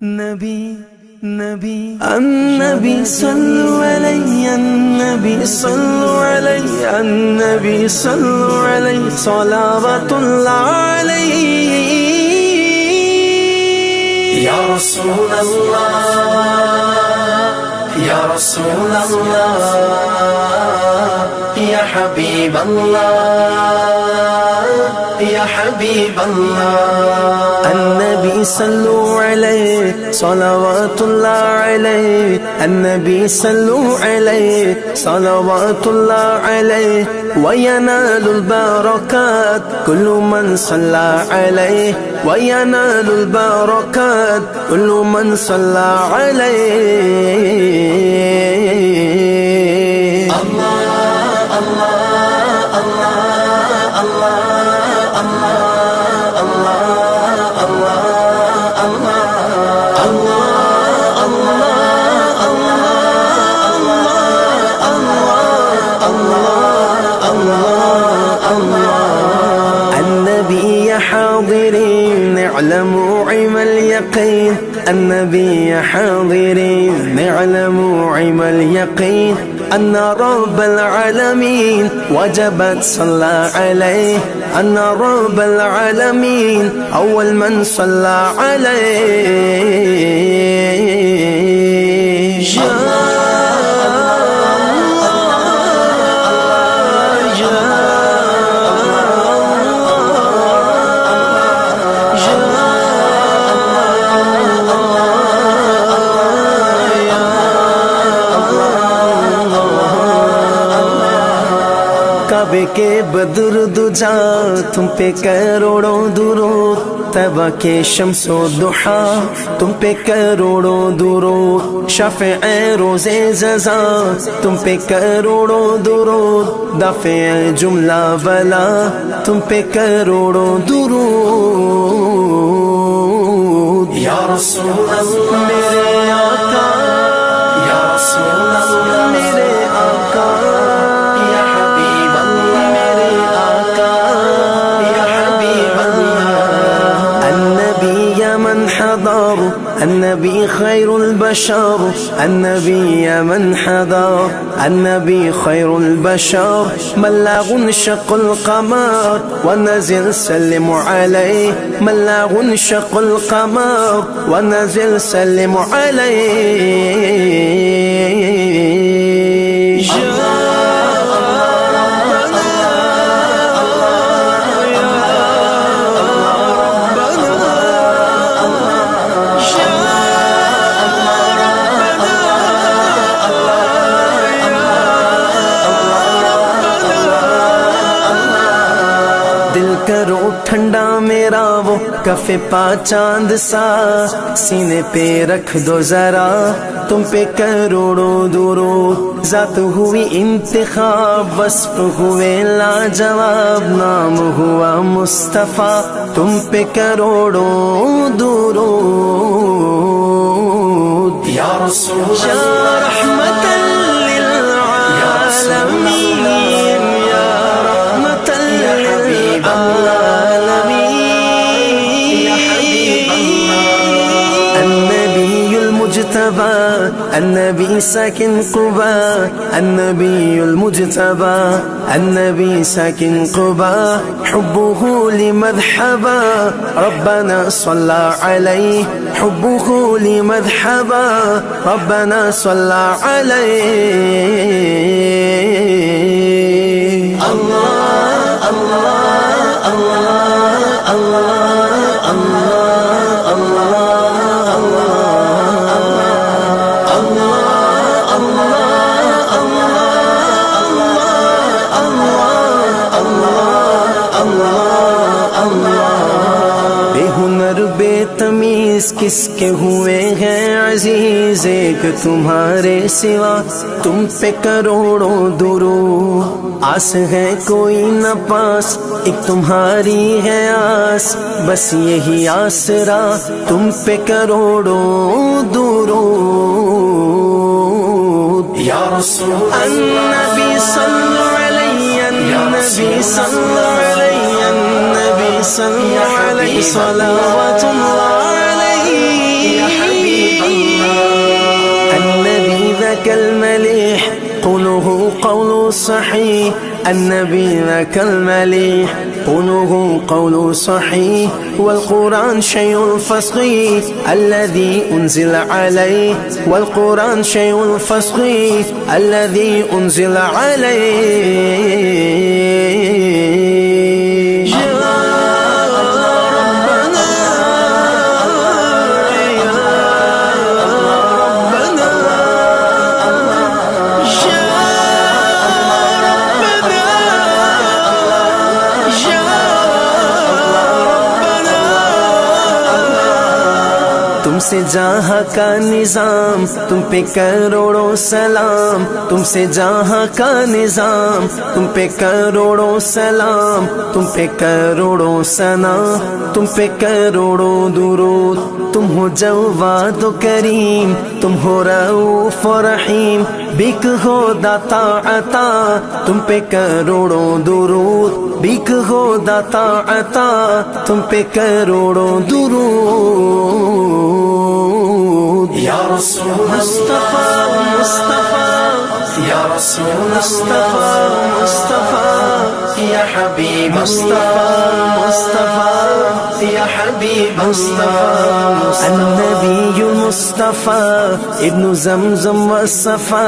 النبي صلوا عليه النبي صلوا عليه النبي صلوا عليه صلوات الله عليه يا رسول الله يا رسول الله يا حبيب الله يا حبيب الله النبي صلوا عليه صلوات الله عليه النبي صلوا عليه صلوات الله عليه وينال البركات كل من صلى عليه وينال البركات كل من صلى عليه الله الله الله النبي يا حاضرين اعلموا عم اليقين النبي يا حاضرين اعلموا عم اليقين أن رب العالمين وجبت صلى عليه أن رب العالمين أول من صلى عليه کعبے کے بدر دجا تم پہ کروڑوں درود طیبہ کے شمس و ضحا تم پہ کروڑوں درود شفیع روز جزا تم پہ کروڑوں درود دافع جملہ بلا تم پہ کروڑوں درود یا رسول اللہ میرے آقا یا رسول اللہ میرے آقا النبي خير البشر النبي يا من حضر النبي خير البشر من لا غنشق القمر ونزل سلم عليه من لا غنشق القمر ونزل سلم عليه کرو ٹھنڈا میرا وہ کف پا چاند سا سینے پہ رکھ دو ذرا تم پہ کروڑوں درود ذات ہوئی انتخاب وصف ہوئے لاجواب نام ہوا مصطفیٰ تم پہ کروڑوں درود یا رسول اللہ یا رحمت للعالمین یا رحمت النبي المجتبى النبي ساكن قباء النبي المجتبى النبي ساكن قباء حبه لمذهبا ربنا صلى عليه حبه لمذهبا ربنا صلى عليه الله الله الله الله بے تمیز کس کے ہوئے ہیں عزیز ایک تمہارے سوا تم پہ کروڑوں درود آس ہے کوئی نہ پاس ایک تمہاری ہے آس بس یہی آسرا تم پہ کروڑوں درود یا رسول النبی صلو علیہ النبی صلو علیہ النبی صلو علیہ صلوات اللہ علیہ ذاك المليح قوله قول صحيح النبي ذاك المليح قوله قول صحيح والقرآن شيء فصيح الذي أنزل عليه والقرآن شيء فصيح الذي أنزل عليه تم سے جہاں کا نظام تم پہ کروڑوں سلام تم سے جہاں کا نظام تم پہ کروڑوں سلام تم پہ کروڑوں ثنا تم پہ کروڑوں درود تم ہو جواد و کریم تم ہو رؤوف و رحیم بک ہو داتا عطا تم پہ کروڑوں درود بک ہو داتا عطا تم پہ کروڑوں درود یا رسول مصطفیٰ مصطفیٰ یا رسول مصطفیٰ مصطفیٰ یا حبیب مصطفیٰ مصطفیٰ یا حبیب مصطفیٰ النبی المصطفیٰ ابن زمزم والصفا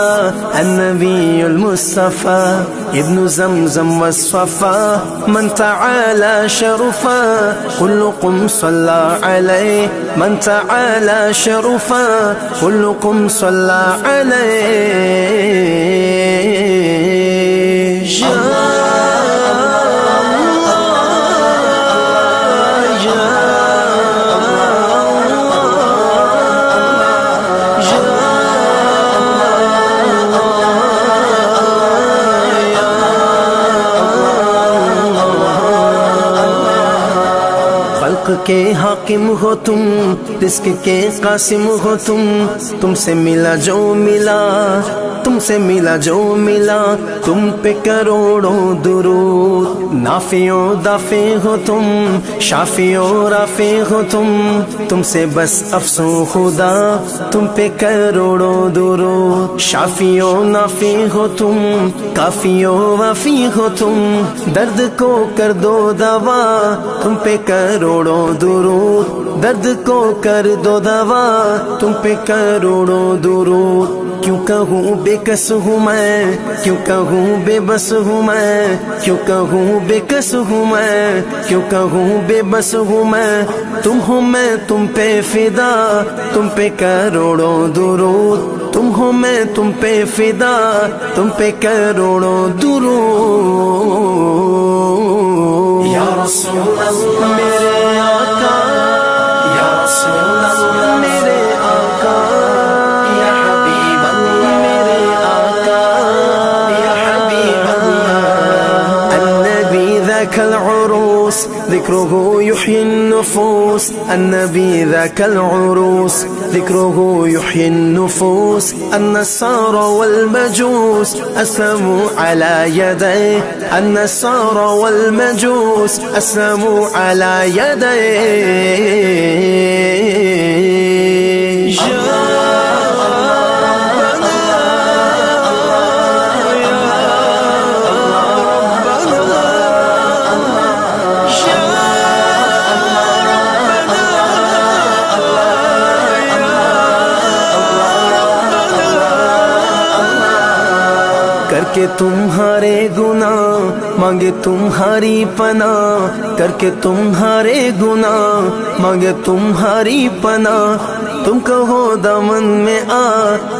النبی المصطفیٰ ابن زمزم والصفا من تعالى شرفا كلكم صلى عليه من تعالى شرفا كلكم صلى عليه کے حاکم ہو تم رزق کے قاسم ہو تم سے ملا جو ملا تم سے ملا جو ملا تم پہ کروڑوں درود نافع و دافع ہو تم شافع و رافع ہو تم سے بس افسوں خدا تم پہ کروڑوں درود شافع و نافع ہو تم کافی و وافی ہو تم درد کو کر دو دوا تم پہ کروڑوں درود درد کو کر دو دوا تم پہ کروڑوں درود کیوں کہوں بے کس ہوں میں کیوں کہوں بے بس ہوں میں کیوں کہوں بے کس ہوں میں کیوں کہوں بے بس ہوں میں تم ہو میں تم پہ فدا تم پہ کروڑوں درود تم ہو میں تم پہ فدا تم پہ کروڑوں درود یا رسول اللہ میرے آقا یا رسول اللہ میرے آقا یا حبیب اللہ میرے آقا یا حبیب اللہ النبی ذاک العروس ذکرہ یحیی النفوس النبی ذاک العروس ذکرہ یحیی النفوس النصارى والمجوس اسلموا على يديه النصارى والمجوس اسلموا على يديه کر کے تمہارے گناہ مانگے تمہاری پناہ کر کے تمہارے گناہ مانگے تمہاری پناہ تم کہو دامن میں آ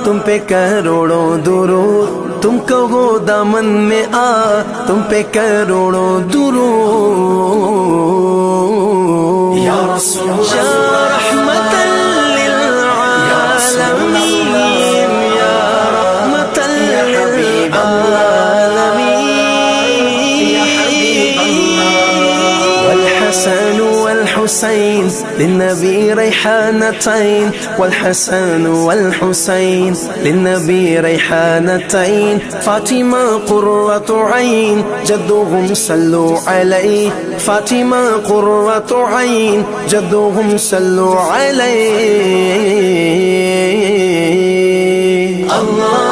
تم پہ کروڑوں درود تم کہو دامن میں آ تم پہ کروڑوں درود یا رسول اللہ رحمت والحسين للنبي ريحانتين والحسن والحسين للنبي ريحانتين فاطمة قرة عين جدهم صلوا عليه فاطمة قرة عين جدهم صلوا عليه الله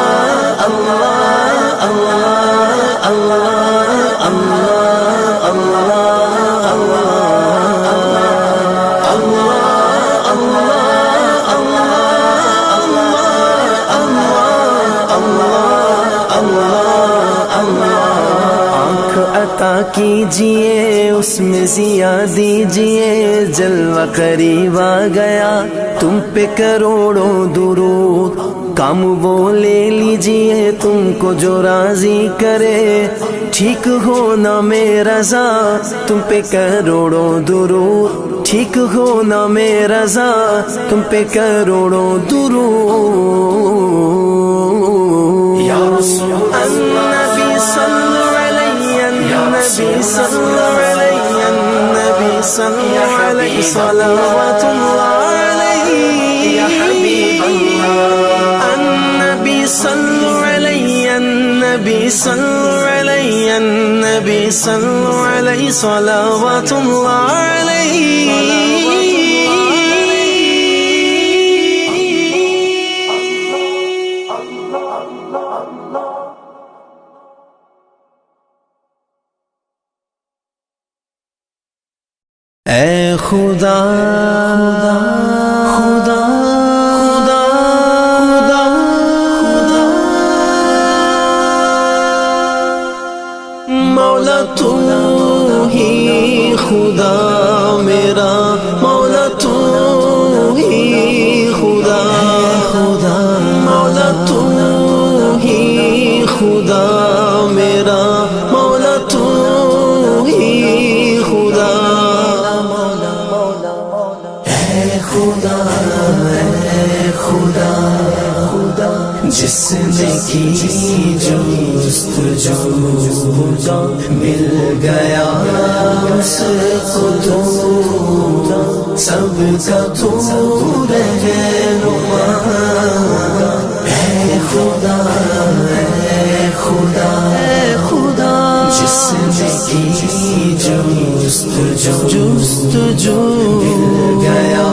کیجئے اس میں ضیا دیجئے، جلوہ قریب آ گیا تم پہ کروڑوں درود، کام وہ لے لیجئے تم کو جو راضی کرے، ٹھیک ہونا میں رضا تم پہ کروڑوں درود، ٹھیک ہونا میں رضا تم پہ کروڑوں درود۔ یا رسول النبی صلی علیہ، النبی صلی علیہ، النبی صلی علیہ، صلوات اللہ علیہ یا حبیب اللہ، النبی صلی علیہ، النبی صلی علیہ، النبی صلی علیہ، صلوات اللہ علیہ۔ اے خدا خدا خدا خدا خدا، مولا تو ہی خدا میرا، مولا تو ہی خدا خدا، مولا تو ہی خدا میرا، مولا تو ہی خدا، خدا اے خدا خدا، جس نے کی جستجو مل گیا اس کو تو سب کا تو رہنما، اے خدا اے خدا اے خدا، جس نے کی جستجو مل گیا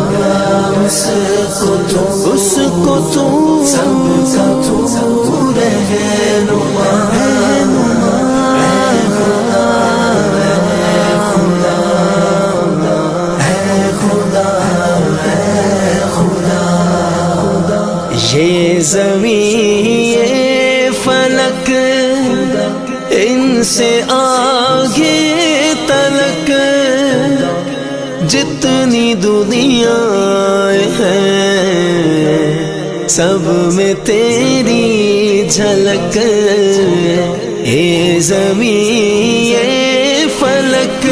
اس کو تو سب کا تو رہنما، اے خدا اے خدا اے خدا اے خدا، یہ زمین یہ فلک ان سے آگے تلک، جتنی دنیا ہے سب میں تیری جھلک، اے زمین یہ فلک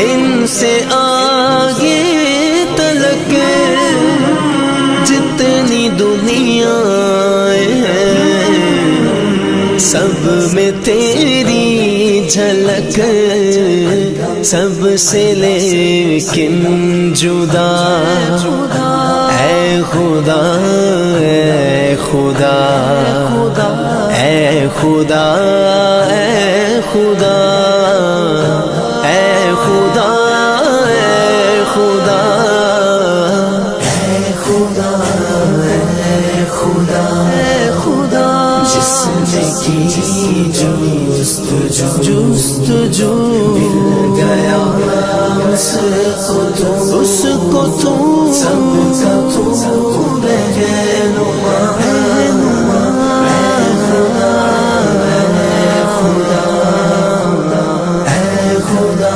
ان سے آگے تلک، جتنی دنیا ہے سب میں تیری جھلک، سب سے لیکن جدا، اے خدا اے خدا اے خدا اے خدا اے خدا اے خدا اے خدا اے خدا اے خدا، جس نے کی جستجو مل گیا اس کو تو سب کا تو رہنما، اے خدا اے خدا اے خدا،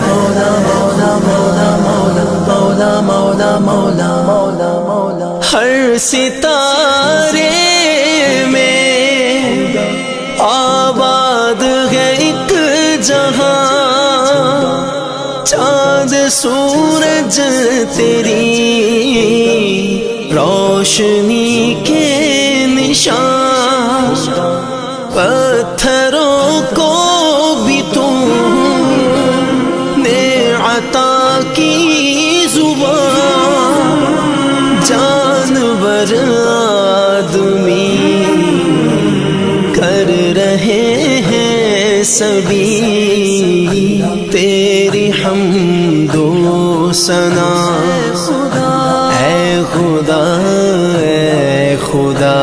مولا مولا مولا مولا مولا مولا مولا مولا، ہر ستارے میں آباد ہے ایک جہاں، چاند سورج تیری روشنی کے نشان، پتھروں کو بھی تم نے عطا کی زبان، جانور آدمی کر رہے ہیں سبھی تیری حمد و ثنا، اے خدا اے خدا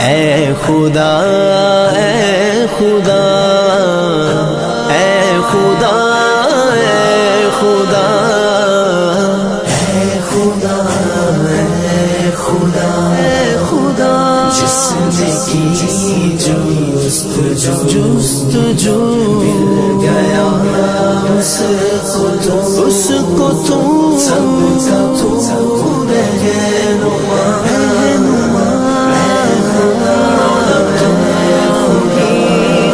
اے خدا اے خدا اے خدا اے خدا اے خدا اے خدا اے خدا، جس نے کی جستجو مل گیا اس کو تو سب کا تو رہنما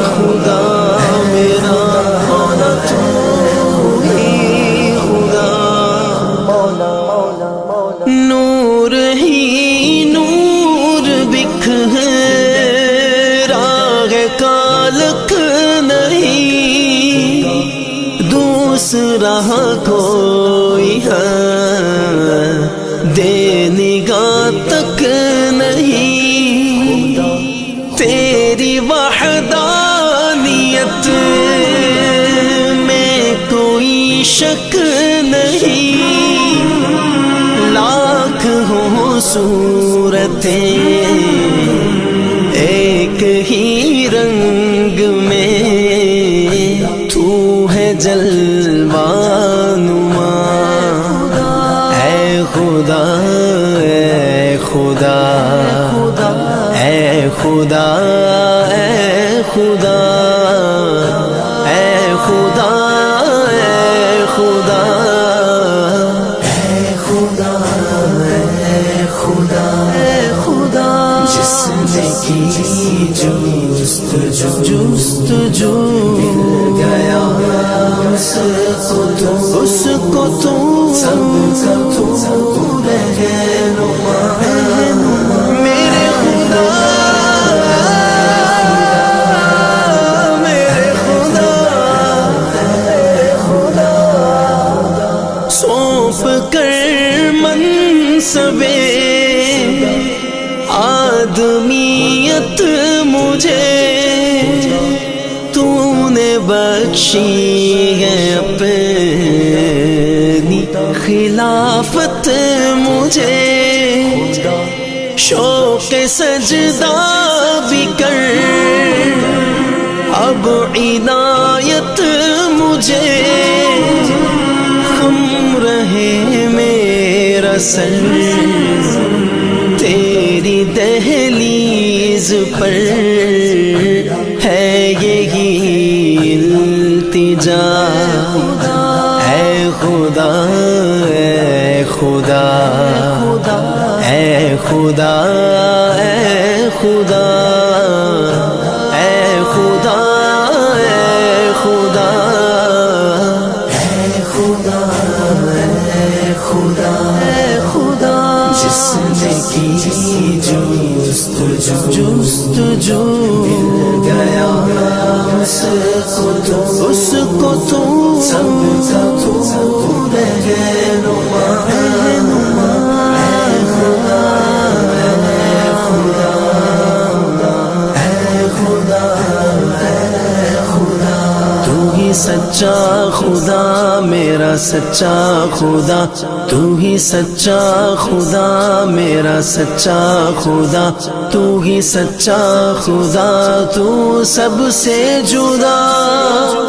خدا میرا مولا تو ہی خدا نور ہی نور بکھرا ہے کالک نہیں دوسرا کوئی ہے دے نگاہ تک نہیں تیری وحدانیت میں کوئی شک نہیں لاکھ ہوں صورتیں ایک ہی رنگ میں تو ہے جلوہ نما اے خدا اے خدا اے خدا اے خدا اے خدا اے خدا اے خدا اے خدا اے خدا جس نے کی جستجو مل گیا اس کو تو سب کا تو رہنما میرے خدا میرے خدا سونپ کر منصب آدمیت مجھے تو نے بخشی ہے اپنی خلافت مجھے شوق سجدہ بھی کر اب عنایت مجھے ہم رہے میرا سر تیری دہلیز پر ہے یہی التجا اے خدا اے خدا اے خدا اے خدا اے خدا اے خدا اے خدا اے خدا اے خدا جس نے کی جستجو مل گیا اس کو تو سب کا تو رہنما اے خدا اے خدا اے خدا اے خدا تو ہی سچا خدا میرا سچا خدا تو ہی سچا خدا میرا سچا خدا تو ہی سچا خدا تو سب سے جدا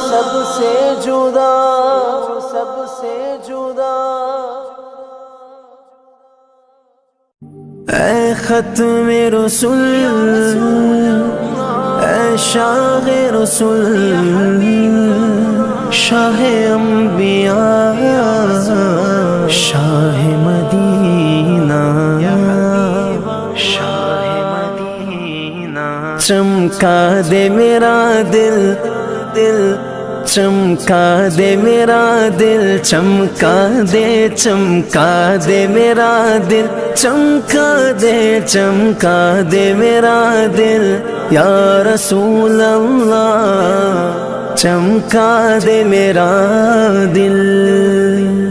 سب سے جدا سب سے جدا اے ختم رسول اے شاہ رسول شاہ انبیاء شاہ مدینہ شاہ مدینہ چمکا دے میرا دل دل چمکا دے میرا دل چمکا دے میرا دل چمکا دے میرا دل یا رسول اللہ چمکا دے میرا دل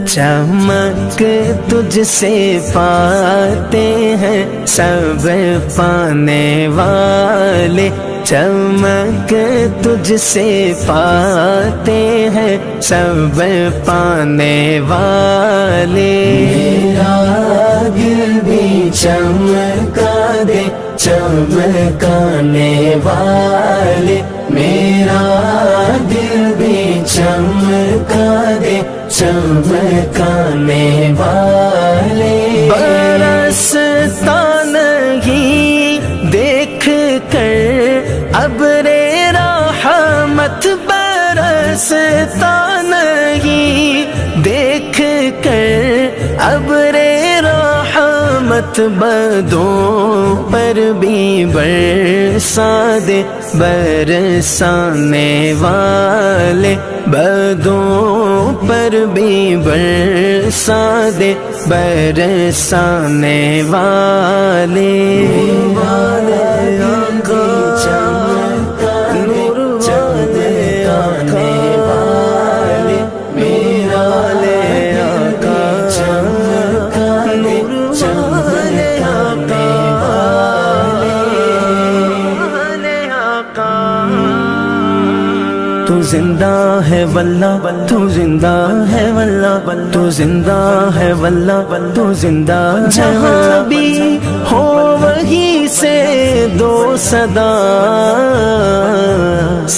چمک تجھ سے پاتے ہیں سب پانے والے چمک تجھ سے پاتے ہیں سب پانے والے میرا دل بھی چمکا دے چمکانے والے میرا دل بھی چمکا دے چمکانے والے برستا نہیں دیکھ کر ابر برستا نہیں، دیکھ کر ابرِ رحمت بدوں پر بھی برسا دے، برسانے والے بدوں پر بھی برسا دے، برسانے والے تو زندہ ہے واللہ، تو زندہ ہے واللہ، تو زندہ ہے واللہ، تو زندہ ہے، جہاں بھی ہو وہیں سے دو صدا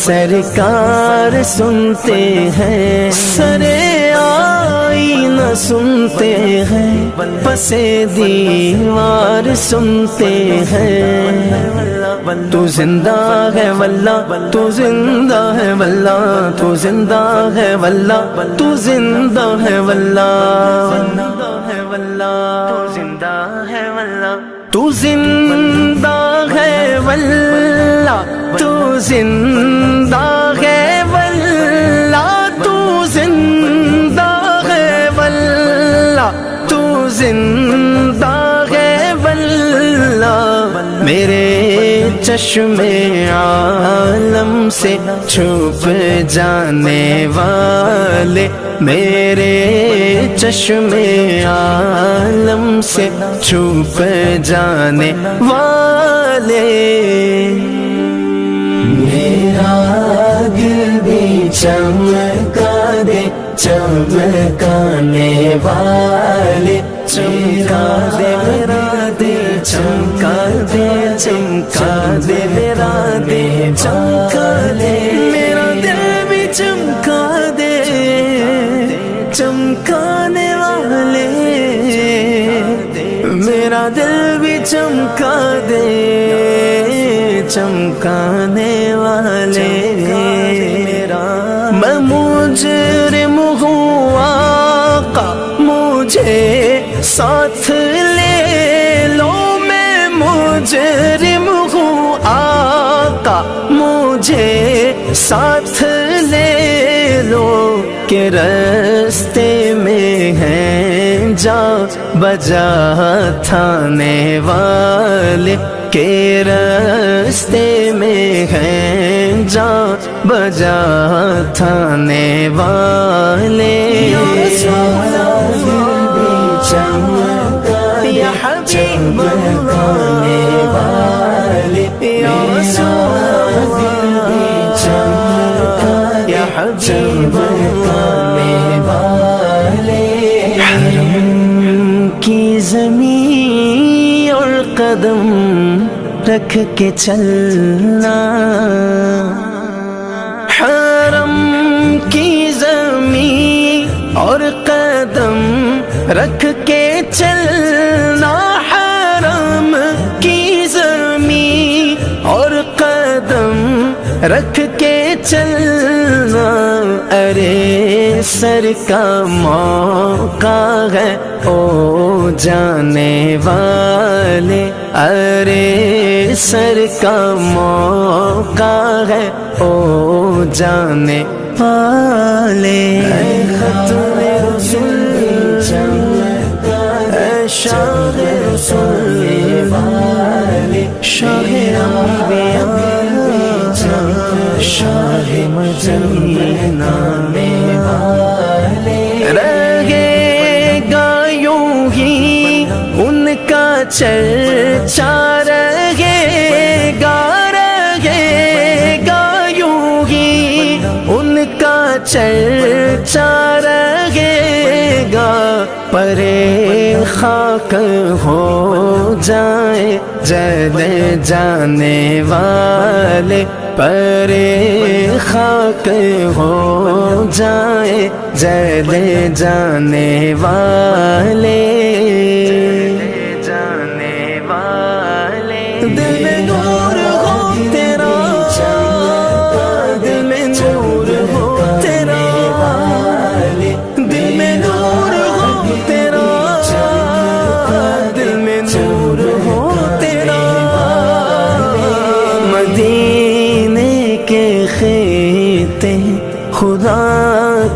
سرکار سنتے ہیں، سرے آئینہ سنتے ہیں، پسے دیوار سنتے ہیں۔ تو زندہ ہے واللہ، تو زندہ ہے واللہ، تو زندہ ہے واللہ، تو زندہ ہے واللہ، تو زندہ ہے واللہ، تو زندہ ہے واللہ، تو زندہ ہے واللہ، تو زندہ ہے واللہ، تو زندہ ہے واللہ، میرے چشم عالم سے چھپ جانے والے، میرے چشم عالم سے چھپ جانے والے، میرا دل بھی چمکا دے، چمکانے والے، چمکا دے میرا دل، چمکا دے، چمکا دے میرا دل، چمکا دے میرا دل بھی چمکا دے، چمکانے والے، میرا دل بھی چمکا دے، چمکانے والے، میں مجرم ہوں آقا مجھے ساتھ لے لو، میں مجرم ہوں آقا مجھے ساتھ لے لو، کہ رستے میں ہیں جا بجا تھانے والے، کہ رستے میں ہیں جا بجا تھانے والے، یا حبیب اللہ، یا رسول اللہ، یا حبیب حرم کی زمین اور قدم رکھ کے چلنا، حرم کی زمین اور قدم رکھ کے چلنا، حرم کی زمین اور قدم رکھ کے چلنا، ارے سر کا موقع ہے او جانے والے، ارے سر کا موقع ہے او جانے والے، ختم رسول شاہ رسول شاہ انبیاء شاہ مدینہ، رہے گا یوں ہی ان کا چرچا، رہے گا یوں ہی ان کا چرچا، رہے گا پرے خاک ہو جائے جل جانے والے، پرے خاک ہو جائے جل جانے والے، جانے والے، دل میں نور ہو تیرا، دل میں نور ہو تیرا، خطے خدا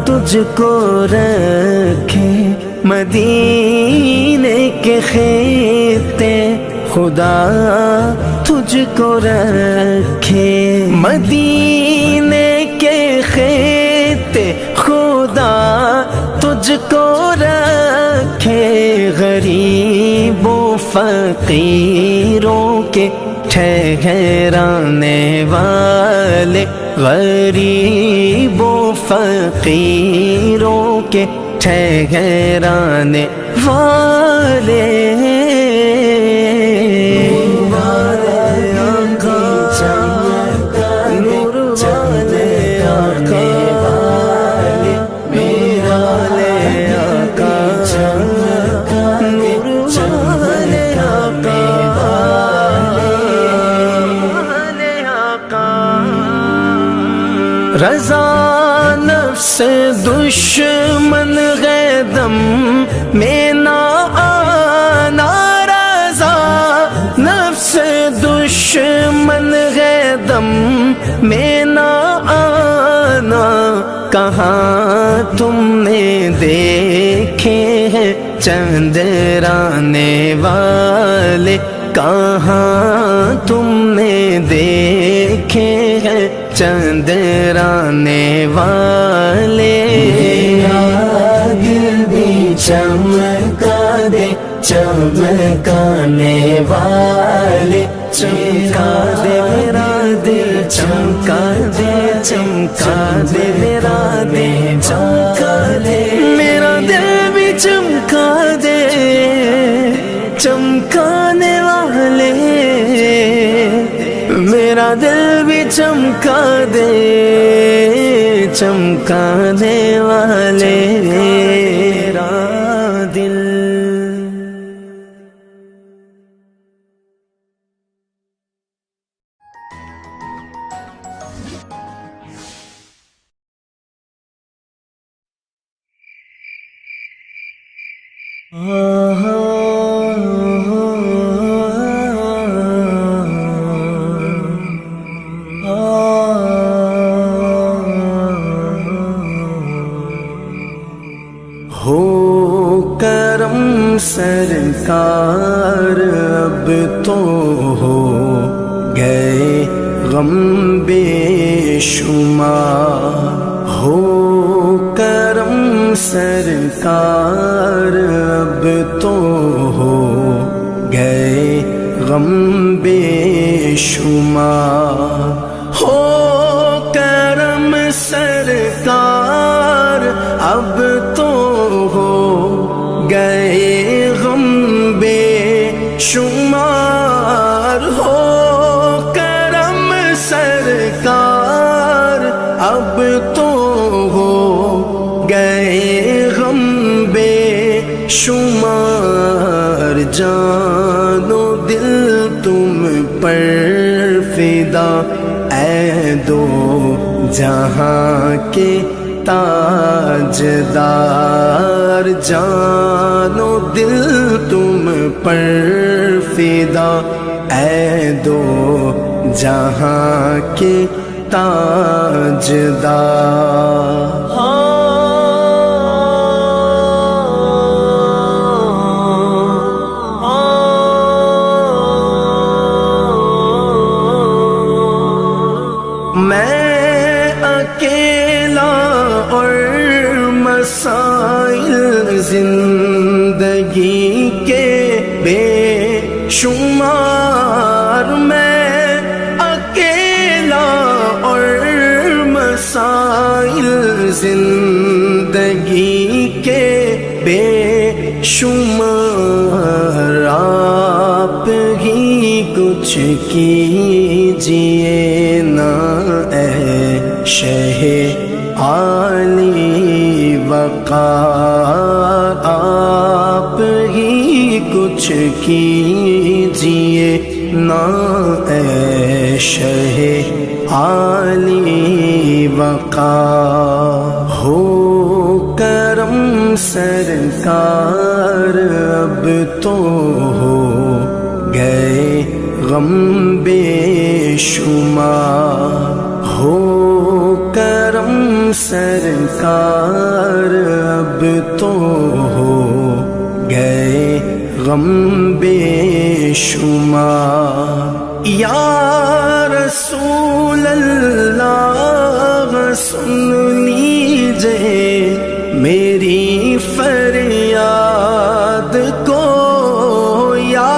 تجھ کو رکھے، مدینے کے خطے خدا تجھ کو رکھے، مدینے کے خطے خدا تجھ کو رکھے، غریب و فقیروں کے ٹھہرانے والے، غریب و فقیروں کے ٹھہرانے والے، رضا نفس دشمن ہے دم میں نہ آنا، رضا نفس دشمن ہے دم میں نہ آنا، کہاں تم نے دیکھے ہیں چندرانے والے، کہاں تم نے دیکھے ہیں چندرانے والے، میرا دل بھی چمکا دے چمکانے والے، چمکا دے میرا دل، چمکا دے چمکا دے میرا دل، چمکا دے میرا دل بھی چمکا دے چمکانے والے، میرا دل بھی چمکا دے چمکانے والے، میرا دل۔ ہو کرم سرکار اب تو ہو گئے غم بے شمار، ہو کرم سرکار اب تو ہو گئے غم بے شمار، ہو کرم سرکار اب تو ہو گئے غم بے شمار، ہو کرم سرکار اب تو ہو گئے غم بے شمار، جان و دل تم پر فدا اے دو جہاں کے تاجدار، جان و دل تم پر فدا اے دو جہاں کے تاجدار۔ میں اکیلا اور مسائل زندگی کے بے شمار، میں اکیلا اور مسائل زندگی کے بے شمار، آپ ہی کچھ کیجیے نا اے شہ عالی وقار، آپ ہی کچھ کیجیے نا اے شہ عالی وقار، ہو کرم سرکار اب تو ہو گئے غم بے شمار، ہو سرکار اب تو ہو گئے غم بے شمار، یا رسول اللہ سن لیجئے میری فریاد کو، یا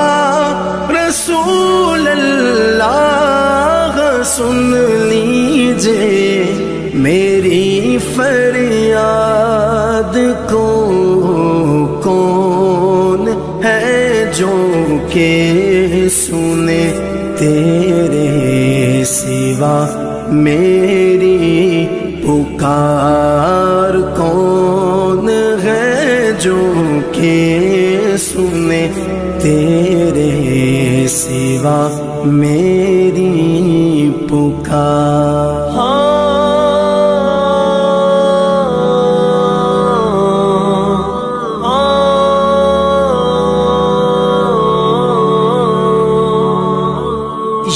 رسول اللہ سن لیجئے میری فریاد کو، کون ہے جو کہ سنے تیرے سوا میری پکار، کون ہے جو کہ سنے تیرے سوا میری پکار۔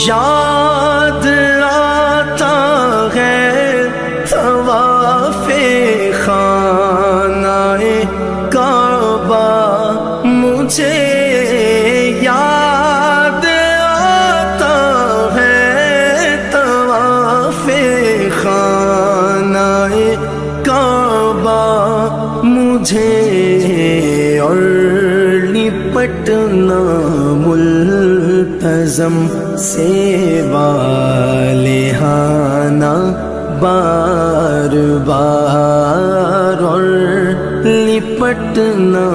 یاد آتا ہے طواف خانہ کعبہ مجھے، یاد آتا ہے طواف خانہ کعبہ مجھے، اور لپٹنا ملتزم سے والہانہ بار بار، اور لپٹنا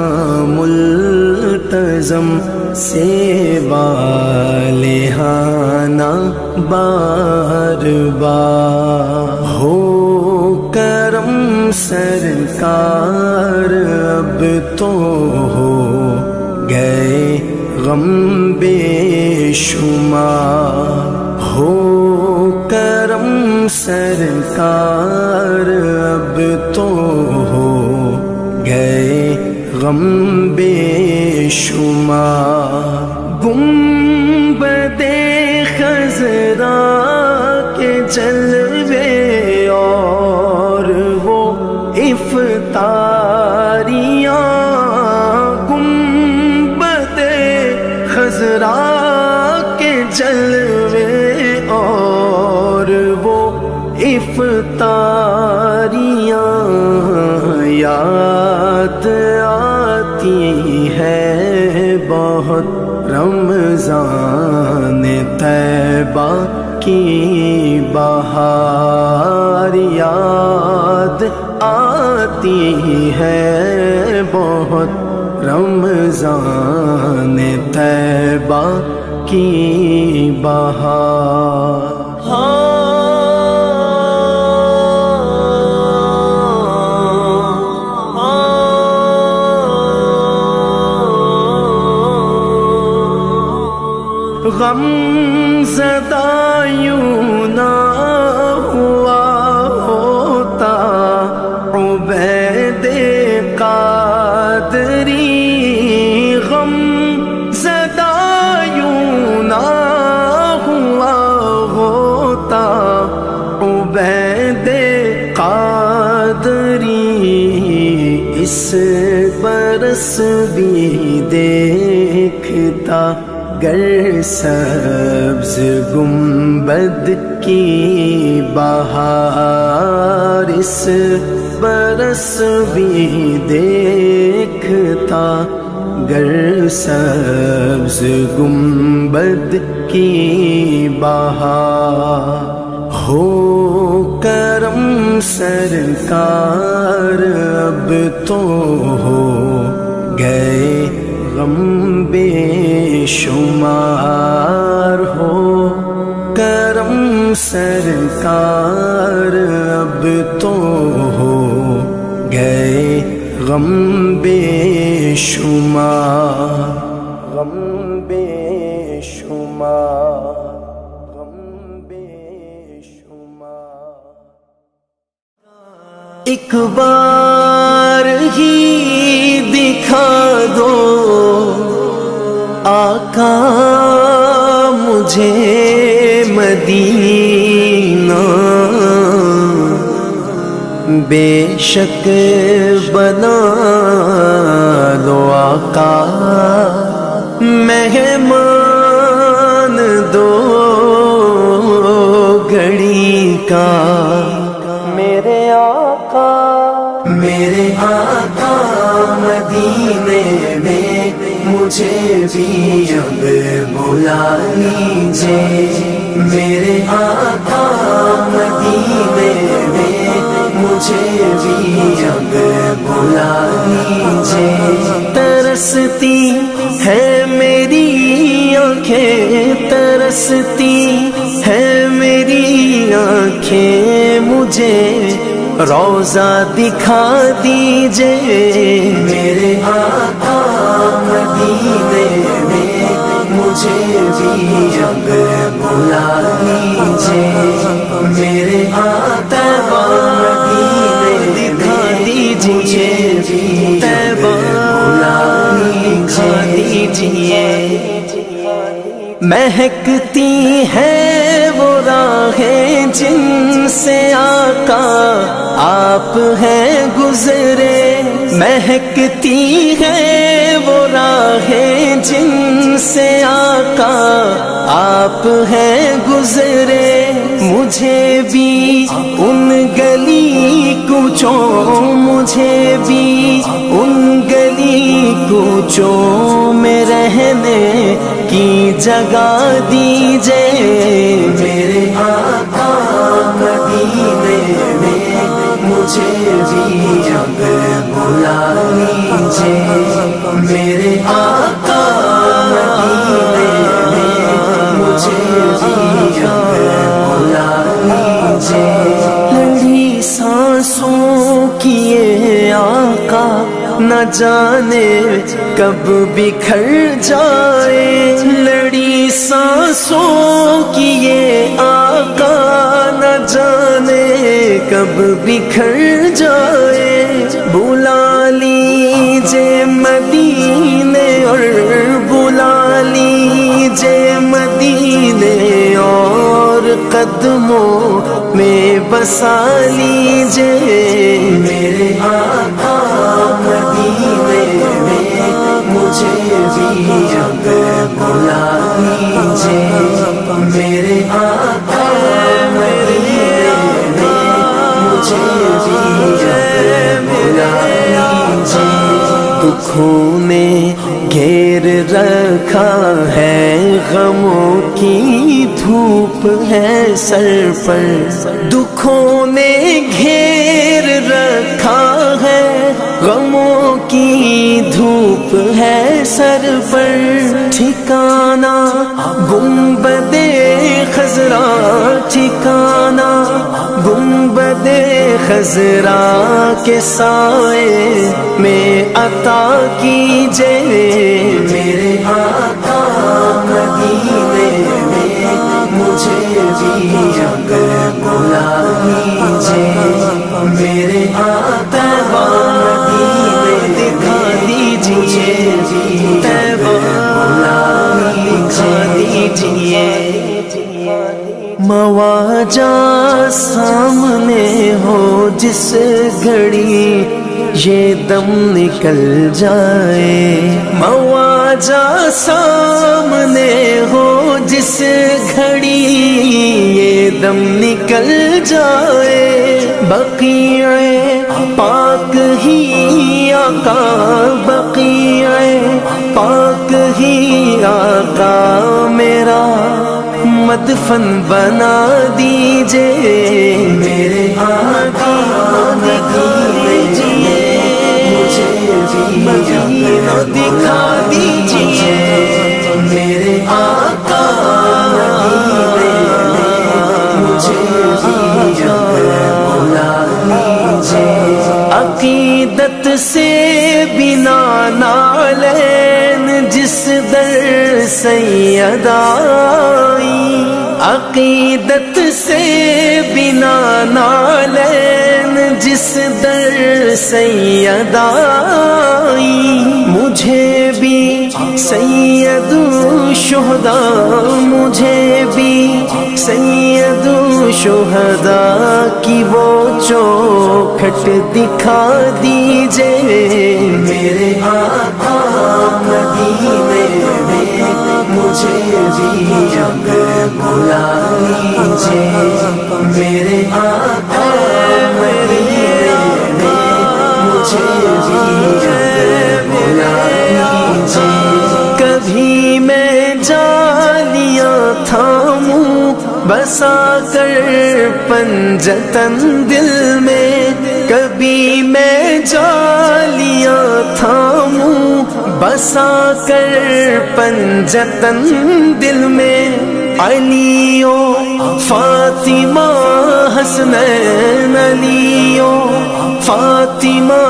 ملتزم سے والہانہ بار بار، ہو کرم سرکار اب تو ہو گئے غم بے شمار، ہو کرم سرکار اب تو ہو گئے غم بے شمار، گنبد خضرا کے جلوے اور وہ افطاریاں، گنبد خضرا کے جلوے اور وہ افطاریاں، یاد آتی ہے بہت رمضان طیبہ کی بہار، یاد آتی ہے بہت رمضان طیبہ کی بہار۔ غم زدہ یوں نہ ہوا ہوتا عبید قادری، غم زدہ یوں نہ ہوا ہوتا عبید قادری، اس برس بھی دیکھتا گر سبز گنبد کی بہار، اس برس بھی دیکھتا گر سبز گنبد کی بہار، ہو کرم سرکار اب تو ہو گئے غم بے شمار، ہو کرم سرکار اب تو ہو گئے غم بے شمار، غم بے شمار، غم بے شمار۔ ایک بار ہی دکھا دو آقا مجھے مدینہ، بے شک بنا لو آقا مہمان دو گھڑی کا میرے آقا مدینے میں مجھے بھی اب بلا لیجئے میرے آقا مدینے میں مجھے بھی اب بلا لیجئے ترستی ہے میری آنکھیں ترستی ہے میری آنکھیں مجھے روضہ دکھا دیجئے میرے آقا مدینے میں مجھے بھی اب بلا لیجئے میرے آقا مدینے دکھا دیجئے طیبہ دکھا دیجئے مہکتی ہے وہ راہیں جن سے آقا آپ ہیں گزرے مہکتی ہے وہ راہیں جن سے آقا آپ ہیں گزرے مجھے بھی ان گلی کوچوں مجھے بھی ان گلی کوچوں میں رہنے کی جگہ دیجئے میرے آقا مدینے میں مجھے بھی اب بلا لیجئے میرے آقا مدینے میں مجھے بھی اب بلا لیجئے لڑی سانسوں کی یہ آقا نہ جانے کب بکھر جائے لڑی سانسوں کی یہ آقا نہ جانے کب بکھر جائے بلا لیجئے مدینے اور بلا لیجئے مدینے اور قدموں میں بسا لیجئے میرے آقا مدینے میں مجھے بھی اب بلا لیجئے میرے آقا مدینے میں مجھے بھی اب بلا لیجئے دکھوں نے گھیر رکھا ہے غموں کی دھوپ ہے سر پر دکھوں نے گھیر رکھا ہے غموں کی دھوپ ہے سر پر ٹھکانہ گنبد خضرا ٹھکانہ گنبد خضرا کے سائے میں عطا کیجئے میرے آقا مدینے میں مجھے بھی اب بلا لیجئے میرے آقا مدینے دکھا دیجئے طیبہ دکھا دیجئے مواجہ سامنے ہو جس گھڑی یہ دم نکل جائے مواجہ سامنے ہو جس گھڑی یہ دم نکل جائے بقیع پاک ہی آقا بقیع پاک ہی آقا میرا مدفن بنا دیجئے میرے آقا دیجئے مجھے مدینہ دکھا دیجئے میرے آقا مدینے میں مجھے بھی اب بلا لیجئے عقیدت سے بنا نالین جس در سید آئی عقیدت سے بنا نالین جس در سید آئی مجھے بھی سید الشہداء مجھے بھی سید شہدا کی وہ چوکھٹ دکھا دیجئے میرے آقا مدینے میں مجھے بھی اب بلا لیجئے میرے آقا مدینے میں مجھے بھی اب بلا لیجئے کبھی میں جالیاں تھاموں بسا کر پنجتن دل میں کبھی میں جالیاں تھاموں بسا کر پنجتن دل میں علی و فاطمہ حسنین علی و فاطمہ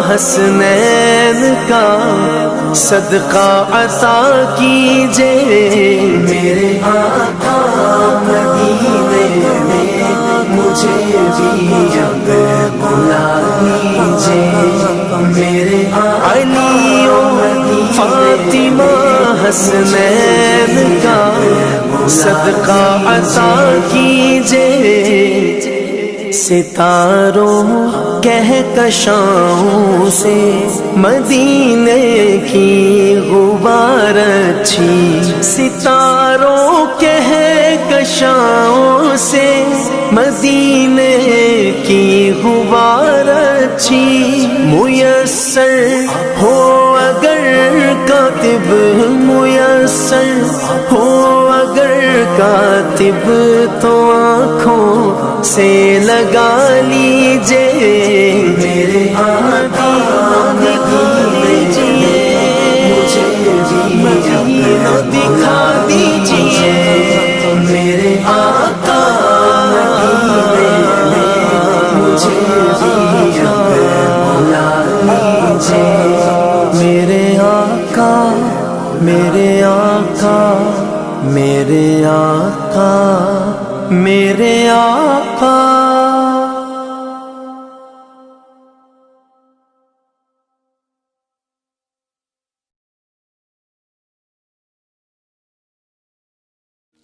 حسنین کا صدقہ عطا کیجئے میرے آقا مدینے میں مجھے بھی اب بلا لیجئے میرے علی و فاطمہ حسنین کا صدقہ عطا کیجئے ستاروں کہکشاؤں سے مدینے کی غبار اچھی ستاروں کہکشاؤں سے مدینے کی غبار اچھی میسر ہو اگر کاتب میسر ہو اگر کاتب تو آنکھوں سے لگا لیجئے میرے آقا دیجئے مجھے بھی مدینہ دکھا دیجئے میرے آقا مدینے میں مجھے بھی بلا لیجئے میرے آقا میرے آقا میرے آقا میرے آقا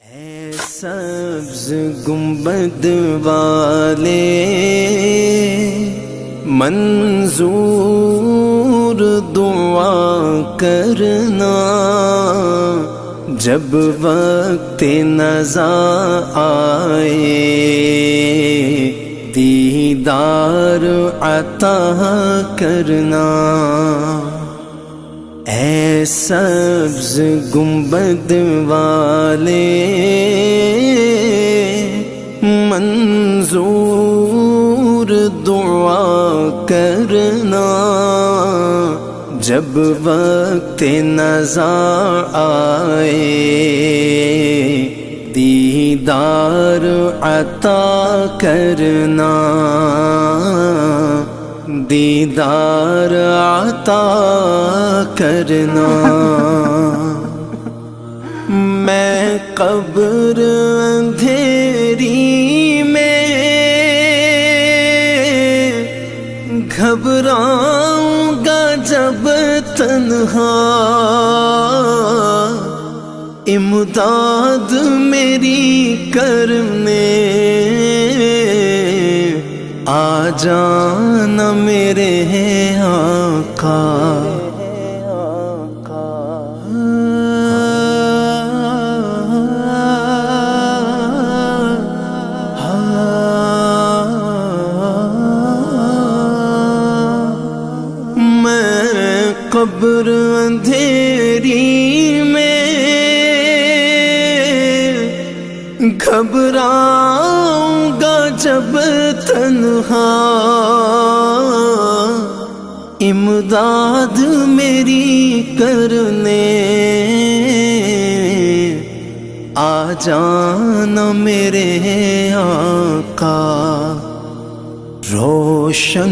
اے سبز گنبد والے منظور دعا کرنا جب وقت نزا آئے دیدار عطا کرنا اے سبز گنبد والے منظور دعا کرنا جب وقت نزا آئے دیدار عطا کرنا دیدار عطا کرنا میں قبر اندھیری میں گھبراؤں گا جب تنہا امداد میری کرنے آ جانا میرے آقا میں قبر اندھیری میں گھبراؤں گا جب تنہا امداد میری کرنے آ جانا میرے آقا روشن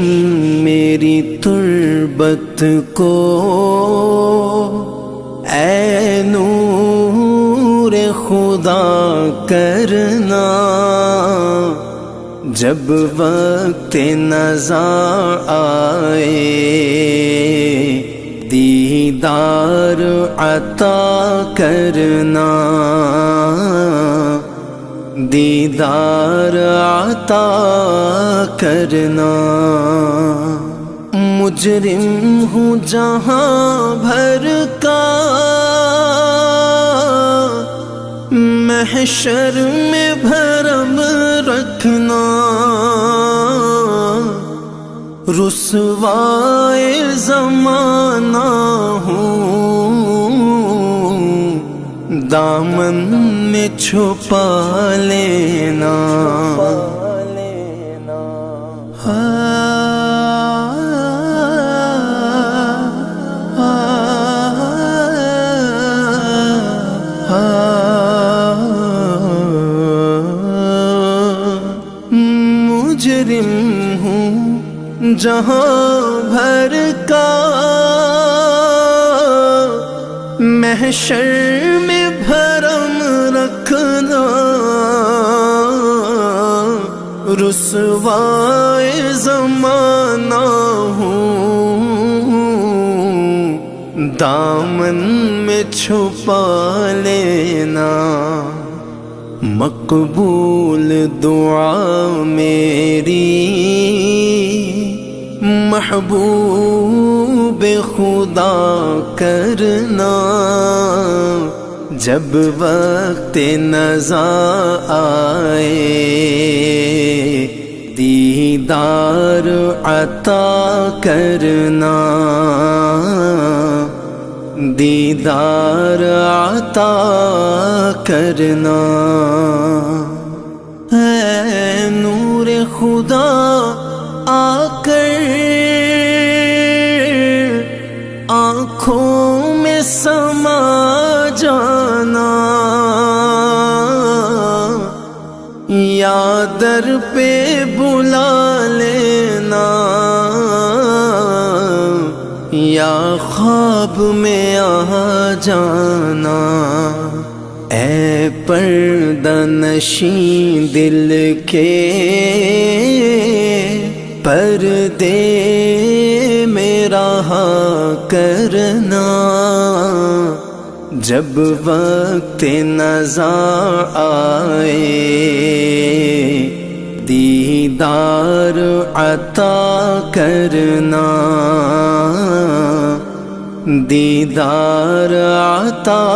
میری تربت کو اے نور خدا کرنا جب وقت نزا آئے دیدار عطا کرنا دیدار عطا کرنا. مجرم ہوں جہاں بھر کا، محشر میں بھرم رکھنا. رسوائے زمانہ ہوں، دامن میں چھپا لینا. مجرم ہوں جہاں بھر کا، محشر میں بھرم رکھنا. رسوائے زمانہ ہوں، دامن میں چھپا لینا. مقبول دعا میری محبوب خدا کرنا. جب وقت نزا آئے دیدار عطا کرنا. دیدار عطا کرنا. اے نور خدا آ کر آنکھوں میں سما جانا. یا در پہ بلا لینا، یا خواب میں آ جانا. اے پردہ نشین دل کے پردے میں رہا کرنا. جب وقت نزا آئے دیدار عطا کرنا. دیدار عطا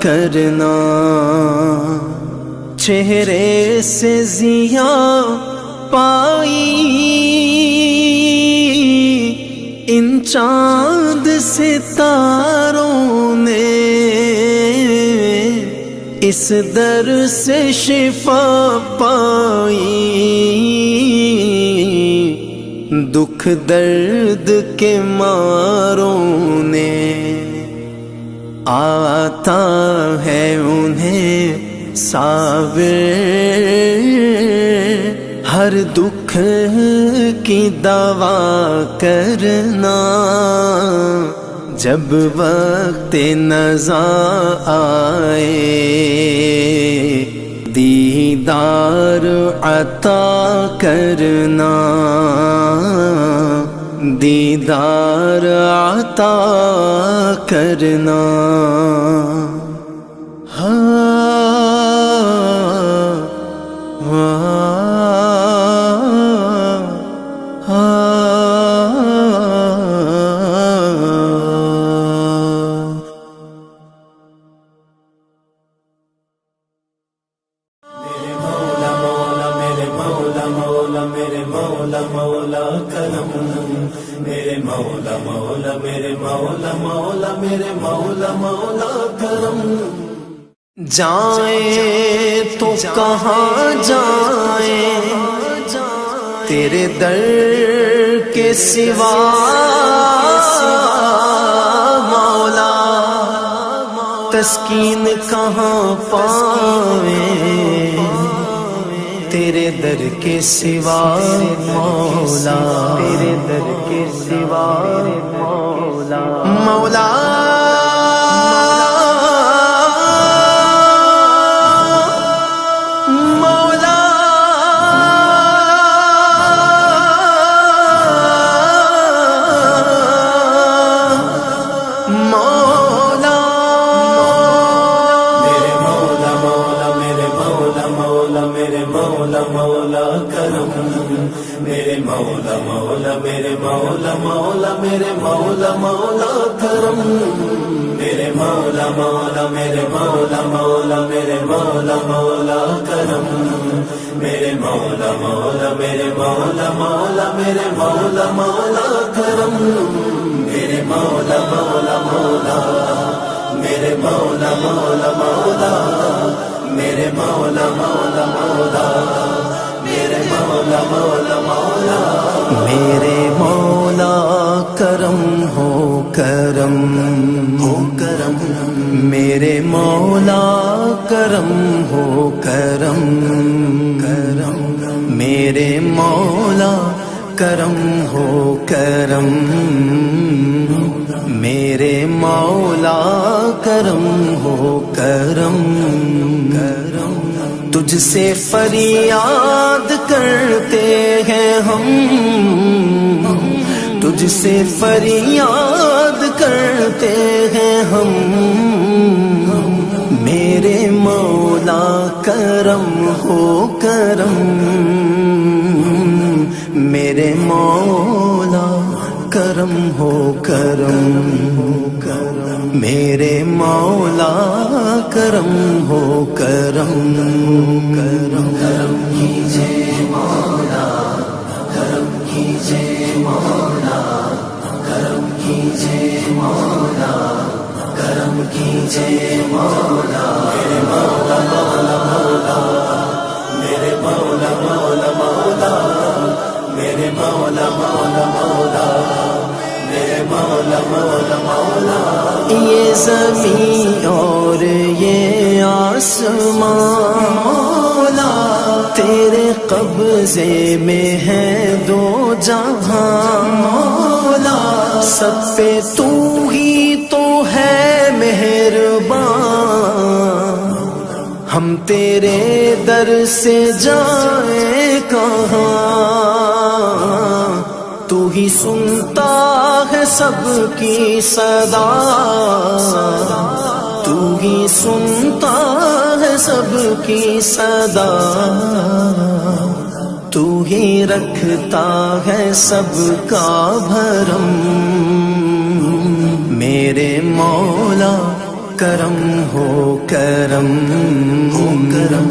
کرنا. چہرے سے ضیاء پائی ان چاند ستاروں نے، اس در سے شفا پائی. دکھ درد کے ماروں نے، آتا ہے انہیں صابر ہر دکھ کی دوا کرنا. جب وقت نزا آئے دیدار عطا کرنا. دیدار عطا کرنا. مولا کرم میرے مولا مولا میرے مولا مولا میرے مولا مولا کرم. جائیں تو کہاں جائیں تیرے در کے سوا مولا، تسکین کہاں پائیں تیرے در کے سوا مولا. تیرے در کے سوا مولا. مولا میرے مولا مولا کرم میرے مولا مولا میرے مولا مولا میرے مولا مولا کرم میرے مولا مولا میرے مولا مولا میرے مولا مولا کرم میرے مولا مولا مولا میرے مولا مولا مولا میرے مولا مولا مولا میرے مولا مولا مولا میرے مولا کرم ہو کرم ہو کرم میرے مولا کرم ہو کرم کرم میرے مولا کرم ہو کرم میرے مولا کرم ہو کرم کرم تجھ سے فریاد کرتے ہیں ہم تجھ سے فریاد کرتے ہیں ہم میرے مولا کرم ہو کرم میرے مولا کرم ہو کرم میرے مولا کرم ہو کرم کرم کرم کیجے مولا کرم کیجے مولا کرم کیجے مولا کرم کیجے مولا میرے مولا مولا مولا میرے مولا مولا مولا میرے مولا مولا مولا میرے مولا مولا مولا یہ زمین اور یہ آسمان مولا تیرے قبضے میں ہے دو جہاں مولا سب پہ تو ہی تو ہے مہربان ہم تیرے در سے جائیں کہاں تو ہی سنتا ہے سب کی صدا تو ہی سنتا ہے سب کی صدا تو ہی رکھتا ہے سب کا بھرم میرے مولا کرم ہو کرم ہو کرم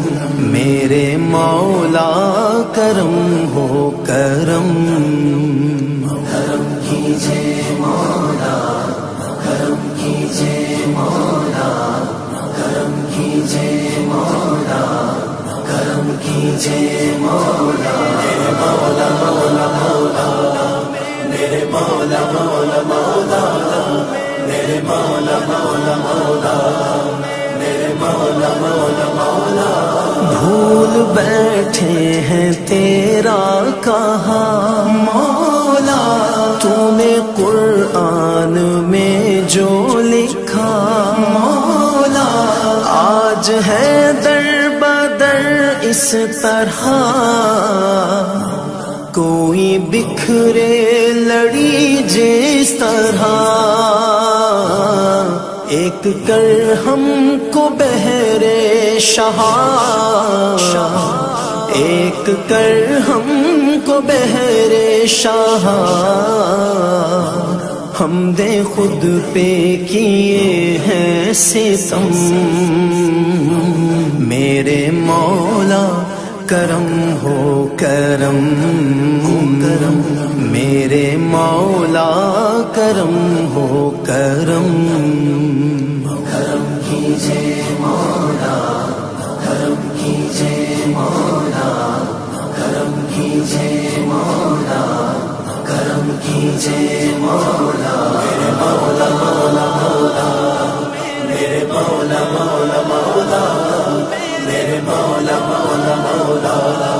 میرے مولا کرم ہو کرم کرم کیجے مولا کرم کیجے مولا کرم کیجے مولا کرم کیجے مولا میرے مولا مولا مولا میرے مولا مولا مولا میرے مولا مولا مولا میرے مولا مولا مولا بھول بیٹھے ہیں تیرا کہا مولا تو نے قرآن میں جو لکھا مولا آج ہے در بدر اس طرح کوئی بکھرے لڑی جس طرح ایک کر ہم کو بہرے شاہ ایک کر ہم کو بہرے شاہ ہم دے خود پہ کیے ہیں ستم میرے مولا کرم ہو کرم کرم میرے مولا کرم ہو کرم کرم کیجے مولا کرم کیجے مولا کرم کیجے مولا کرم کیجے مولا میرے مولا مولا مولا میرے مولا مولا مولا میرے مولا مولا مولا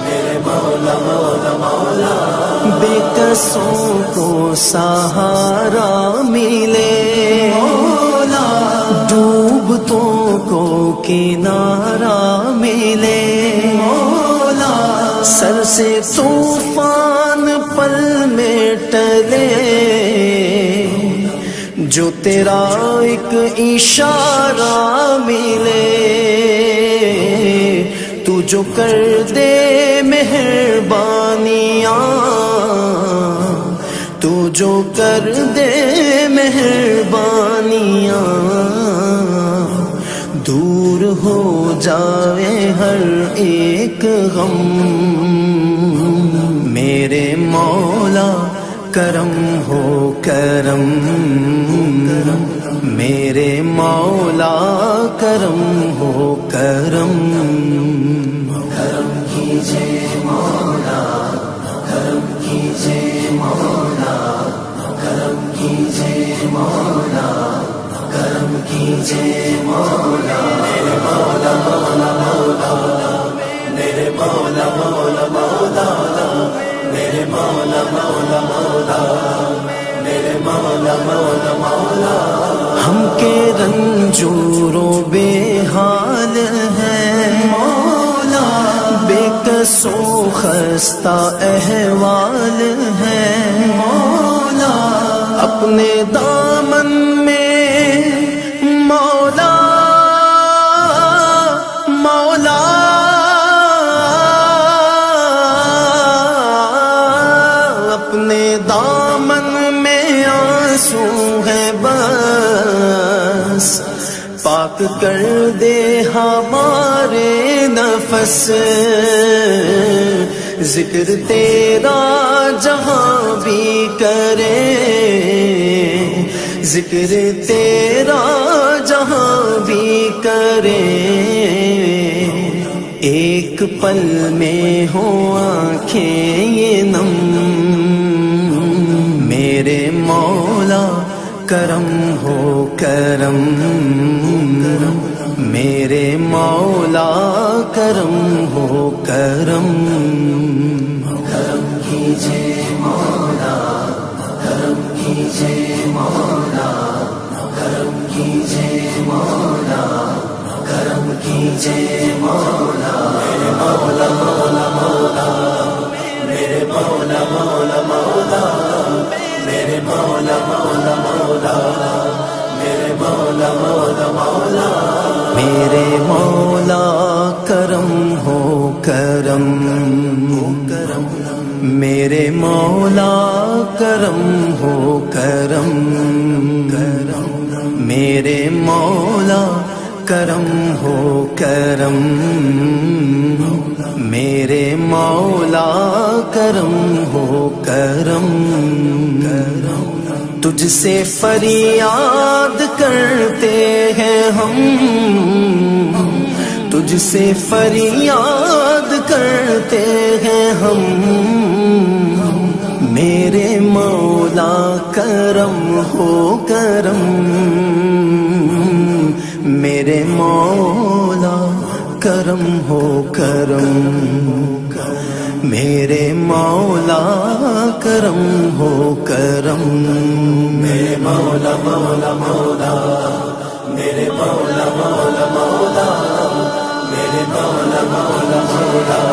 میرے مولا مولا مولا بے کسوں کو سہارا ملے مولا ڈوبتوں کو کنارہ ملے مولا سر سے طوفان پل میں ٹلے جو تیرا ایک اشارہ ملے تو جو کر دے مہربانیاں تو جو کر دے مہربانیاں دور ہو جائے ہر ایک غم میرے مولا کرم ہو کرم میرے مولا کرم ہو کرم کرم کیجے مولا کرم کیجے مولا کرم کیجے مولا کرم کیجے مولا میرے مولا مولا مولا میرے مولا مولا مولا میرے مولا مولا مولا میرے مولا مولا مولا ہم کے رنجور و بے حال ہیں مولا بے کس و خستہ احوال ہیں مولا اپنے دامن میں مولا مولا اپنے دامن میں آنسو ہے بس پاک کر دے ہمارے نفس ذکر تیرا جہاں بھی کرے ذکر تیرا جہاں بھی کرے ایک پل میں ہو آنکھیں یہ نم میرے مولا کرم ہو کرم میرے مولا کرم ہو کرم کرم کیجے مولا کرم کیجے مولا کرم کیجے مولا کرم کیجے مولا میرے مولا مولا مولا میرے مولا مولا مولا میرے مولا مولا مولا میرے مولا مولا مولا میرے مولا کرم ہو کرم میرے مولا کرم ہو کرم میرے مولا کرم ہو کرم میرے مولا کرم ہو کرم تجھ سے فریاد کرتے ہیں ہم تجھ سے فریاد کرتے ہیں ہم میرے مولا کرم ہو کرم میرے مولا کرم ہو کرم میرے مولا کرم ہو کرم میرے مولا مولا مولا میرے مولا مولا مولا میرے مولا مولا مولا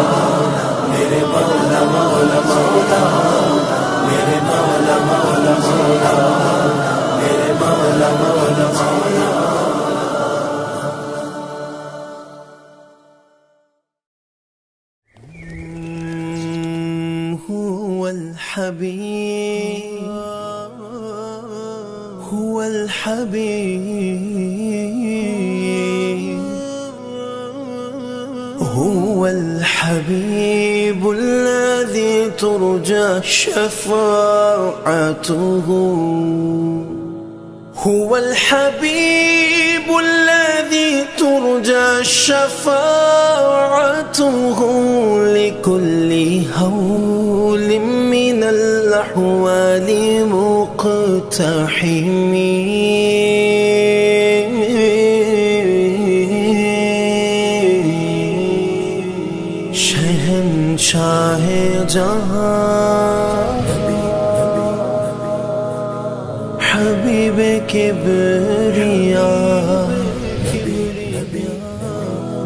میرے مولا مولا مولا میرے مولا مولا مولا میرے مولا مولا مولا هو الحبيب هو الحبيب هو الحبيب الذي ترجى شفاعته هو الحبيب الذي ترجى شفاعته لكل هول من الأحوال مقتحم شہنشاہ جہاں حبیب کبریاء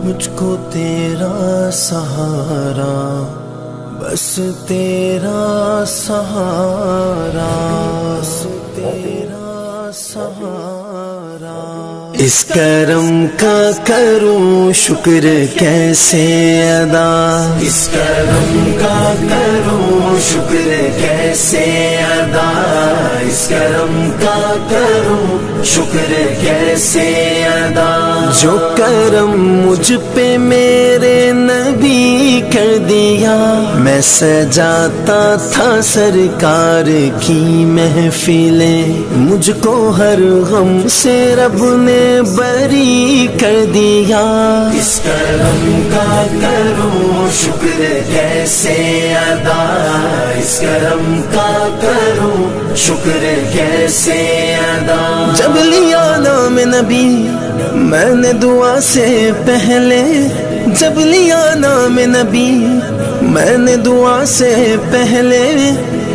مجھ کو تیرا سہارا بس تیرا سہارا بس تیرا سہارا اس کرم کا کروں شکر کیسے ادا، اس کرم کا کروں شکر کیسے ادا، اس کرم کا کروں شکر کیسے ادا، جو کرم مجھ پہ میرے نبی کر دیا، میں سجاتا تھا سرکار کی محفلیں، مجھ کو ہر غم سے رب نے بری کر دیا، اس کرم کا کروں شکر کیسے ادا، اس کرم کا کروں شکر کیسے ادا، جب لیا نام نبی میں نے دعا سے پہلے، جب لیا نام نبی میں نے دعا سے پہلے،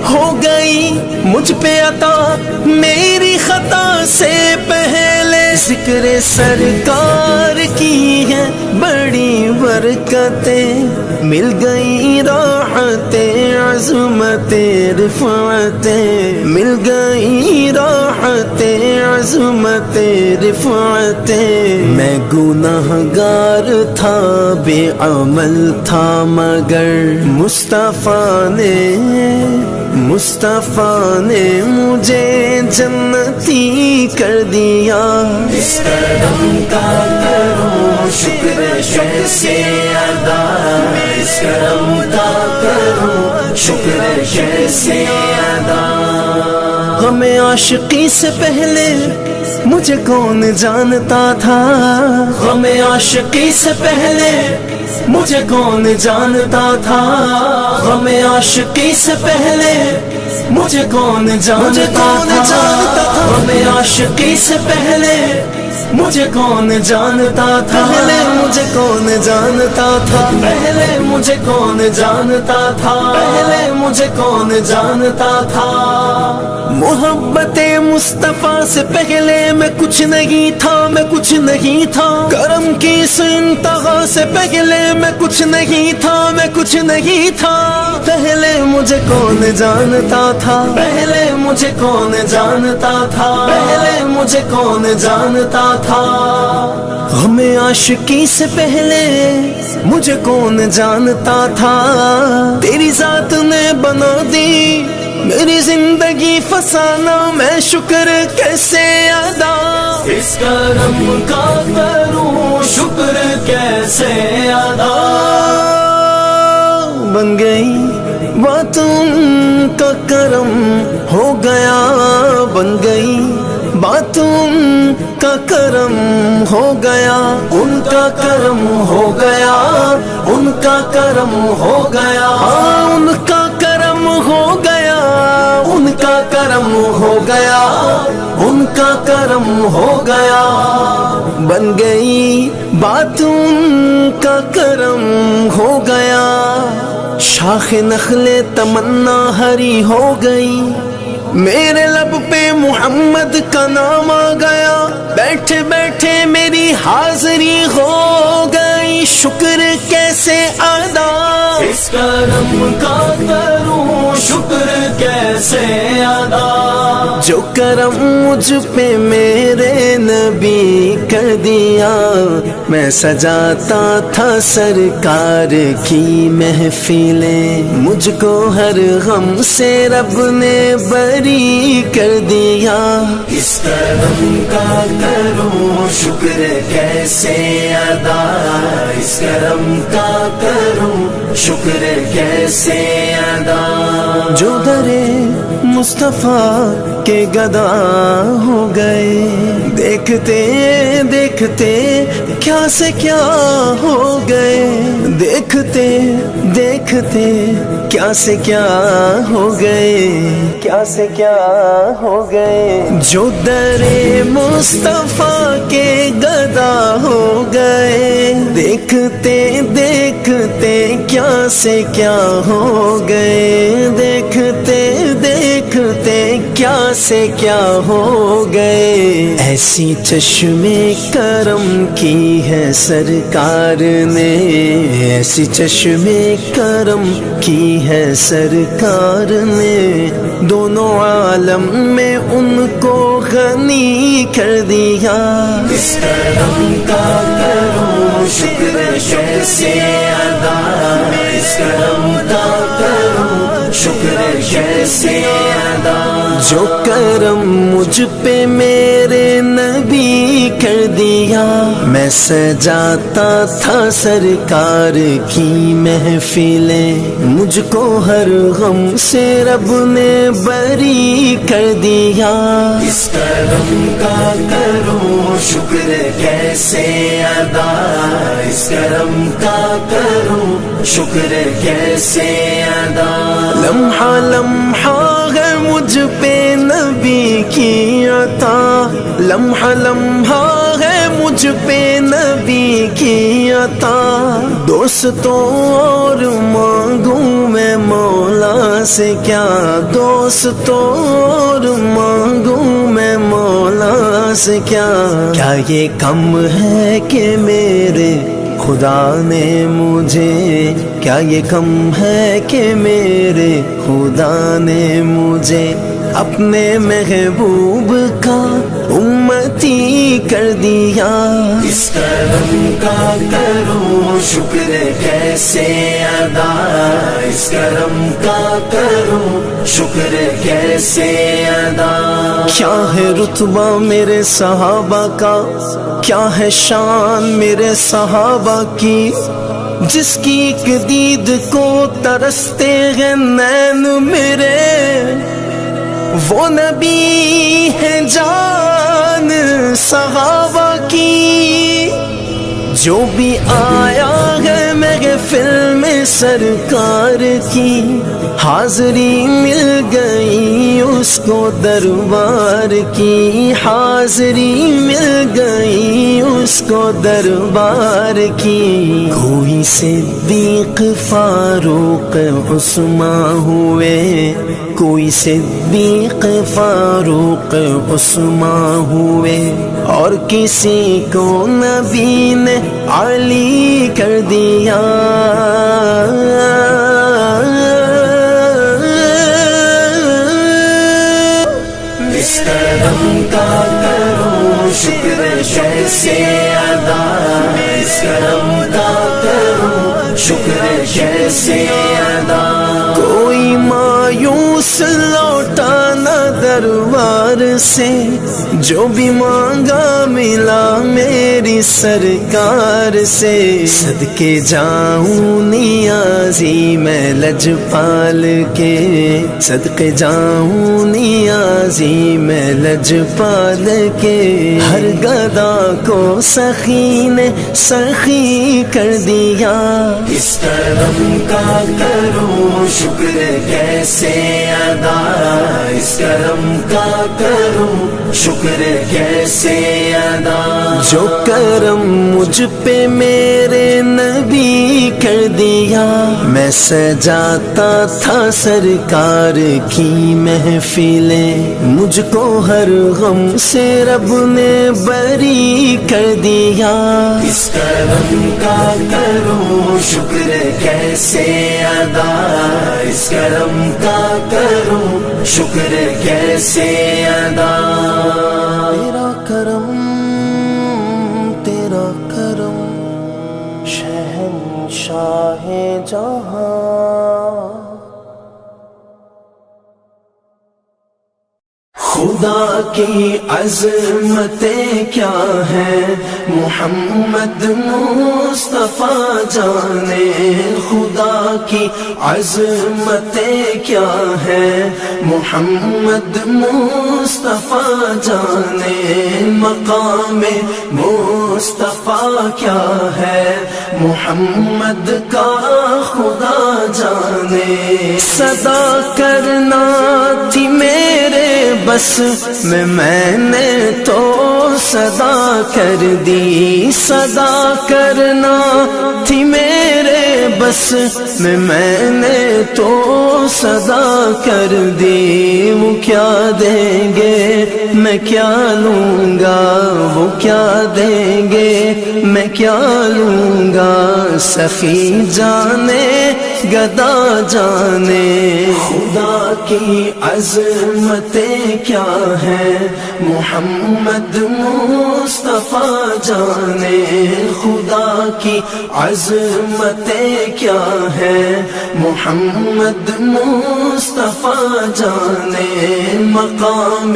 ہو گئی مجھ پہ عطا میری خطا سے پہلے، ذکر سرکار کی ہے بڑی برکتیں، مل گئی راحتیں عظمتیں رفعتیں، مل گئی راحتیں عظمتیں رفعتیں، میں گناہگار تھا بے عمل تھا مگر مصطفیٰ نے مجھے جنتی کر دیا، اس کرم کا کروں شکر کیسے ادا، اس کرم کا کروں شکر کیسے ادا، ہمیں عاشقی سے پہلے مجھے کون جانتا تھا، ہمیں عاشقی سے پہلے مجھے کون جانتا تھا، ہمیں عاشقی سے پہلے مجھے کون جانتا تھا، ہمیں عاشقی سے پہلے مجھے کون جانتا تھا، پہلے مجھے کون جانتا تھا، پہلے مجھے کون جانتا تھا، پہلے مجھے کون جانتا تھا، محبت مصطفیٰ سے پہلے میں کچھ نہیں تھا، میں کچھ نہیں تھا، کرم کی انتہا سے پہلے میں کچھ نہیں تھا، میں کچھ نہیں تھا، پہلے مجھے کون جانتا تھا، پہلے مجھے کون جانتا تھا، پہلے مجھے کون جانتا تھا، ہمیں عاشقی سے پہلے مجھے کون جانتا تھا، تیری ذات نے بنا دی میری زندگی فسانہ، میں شکر کیسے ادا، اس کرم کا کروں شکر کیسے ادا، بن گئی باتوں کا کرم ہو گیا، بن گئی باتوں کا کرم ہو گیا، ان کا کرم ہو گیا، ان کا کرم ہو گیا، ہاں ان کا کرم ہو گیا، ان کا کرم ہو گیا، ان کا کرم ہو گیا، بن گئی باتوں کا کرم ہو گیا، شاخ نخل تمنا ہری ہو گئی، میرے لب پہ محمد کا نام آ گیا، بیٹھے بیٹھے میری حاضری ہو گئی، شکر کیسے ادا، اس کرم کا کروں شکر کیسے ادا، جو کرم مجھ پہ میرے نبی کر دیا، میں سجاتا تھا سرکار کی محفلیں، مجھ کو ہر غم سے رب نے بری کر دیا، اس کرم کا کروں شکر کیسے ادا، اس کرم کا کروں شکر کیسے ادا، جو درے مصطفیٰ کے گدا ہو گئے، دیکھتے دیکھتے کیا سے کیا ہو گئے، دیکھتے دیکھتے کیا سے کیا ہو گئے، کیا سے کیا ہو گئے، جو درے مصطفیٰ کے گدا ہو گئے، دیکھتے دیکھتے کیا سے کیا ہو گئے، دیکھتے دیکھتے دیکھتے کیا سے کیا ہو گئے، ایسی چشمے کرم کی ہے سرکار نے، ایسی چشمے کرم کی ہے سرکار نے، دونوں عالم میں ان کو غنی کر دیا۔ اس کرم کا کروں شکر کیسے ادا، اس کرم کا کروں شکر کیسے ادا، جو کرم مجھ پہ میرے نبی کر دیا، میں سجاتا تھا سرکار کی محفلیں، مجھ کو ہر غم سے رب نے بری کر دیا۔ اس کرم کا کروں شکر کیسے ادا، اس کرم کا کروں شکر کیسے ادا، لمحہ لمحہ ہے مجھ پہ نبی کی عطا، لمحہ لمحہ ہے مجھ پہ نبی کی عطا، دوستوں اور مانگوں میں مولا سے کیا، دوستوں اور مانگوں میں مولا سے کیا، کیا یہ کم ہے کہ میرے خدا نے مجھے، کیا یہ کم ہے کہ میرے خدا نے مجھے اپنے محبوب کا امتی کر دیا۔ اس کرم کا کروں شکر کیسے ادا، اس کرم کا کروں شکر کیسے ادا، کیا ہے رتبہ میرے صحابہ کا، کیا ہے شان میرے صحابہ کی، جس کی ایک دید کو ترستے ہیں نین میرے، وہ نبی ہے جان صحابہ کی، جو بھی آیا ہے محفل میں سرکار کی، حاضری مل گئی اس کو دربار کی، حاضری مل گئی اس کو دربار کی، کوئی صدیق فاروق عثمان ہوئے، کوئی صدیق فاروق عثمان ہوئے، اور کسی کو نبی نے علی کر دیا۔ اس کرم کا کروں شکر کیسے ادا، اس کرم کا کروں شکر کیسے ادا، کوئی مایوس لوٹا نہ دربار سے، جو بھی مانگا ملا میری سرکار سے، صدقے جاؤں نیازی میں لجپال کے، صدقے جاؤں نیازی میں لجپال کے، ہر گدا کو سخی نے سخی کر دیا۔ اس کرم کا کروں شکر کیسے ادا، اس کرم کا کروں شکر کیسے ادا، جو کرم مجھ پہ میرے نبی کر دیا، میں سجاتا تھا سرکار کی محفلیں، مجھ کو ہر غم سے رب نے بری کر دیا۔ اس کرم کا کروں شکر کیسے ادا، اس کرم کا کروں شکر کیسے ادا، تیرا کرم تیرا کرم شہنشاہ جہاں، خدا کی عظمتیں کیا ہیں محمد مصطفیٰ جانے، خدا کی عظمتیں کیا ہیں محمد مصطفیٰ جانے، مقام مصطفیٰ کیا ہے محمد کا خدا جانے، صدا کرنا تھی میرے بس میں نے تو صدا کر دی، صدا کرنا تھی میرے بس میں نے تو صدا کر دی، وہ کیا دیں گے میں کیا لوں گا، وہ کیا دیں گے میں کیا لوں گا، سخی جانے گدا جانے خدا کی عظمتیں کیا ہیں، محمد مصطفیٰ جانے خدا کی عظمتیں کیا ہیں، محمد مصطفیٰ جانے مقام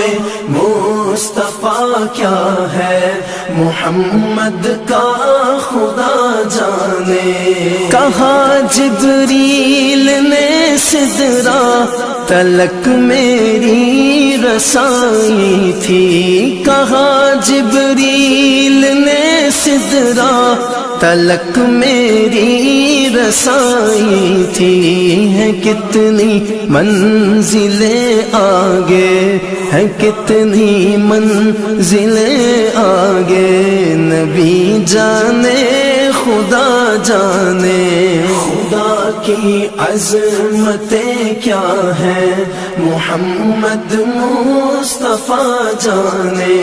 مصطفیٰ کیا ہے، محمد کا خدا جانے۔ کہا جبریل نے سدرا تلک میری رسائی تھی، کہا جبریل نے سدرا تلک میری رسائی تھی، ہے کتنی منزلیں آگے، ہے کتنی منزلیں آگے، نبی جانے خدا جانے خدا کی عظمتیں کیا ہیں، محمد مصطفیٰ جانے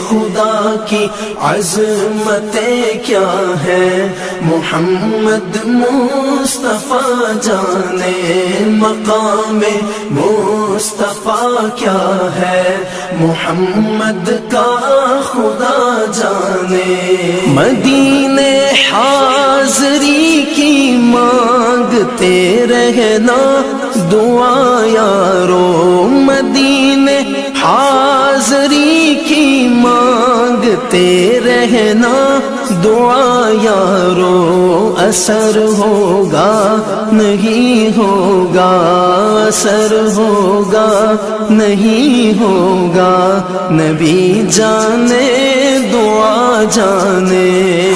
خدا کی عظمتیں کیا ہیں، محمد مصطفیٰ جانے مقام مصطفیٰ کیا ہے، محمد کا خدا جانے۔ مدینے حاضری کی مانگتے رہنا دعا یارو، مدینے حاضری کی مانگتے رہنا دعا یارو، اثر ہوگا نہیں ہوگا، اثر ہوگا نہیں ہوگا، نبی جانے دعا جانے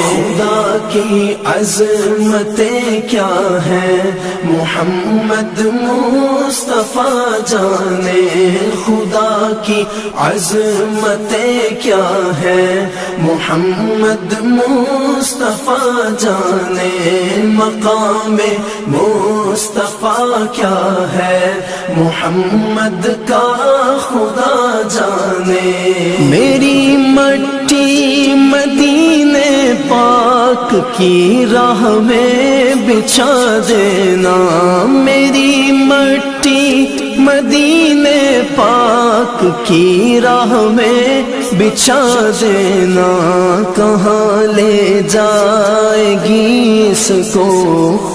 خدا کی عظمتیں کیا ہیں، محمد مصطفیٰ جانے خدا کی عظمتیں کیا ہیں، محمد مصطفیٰ جانے مقام مصطفیٰ کیا ہے، محمد کا خدا جانے۔ میری مٹی مدینے پاک کی راہ میں بچھا دینا، میری مٹی مدینے پاک کی راہ میں بچھا دینا، کہاں لے جائے گی اس کو،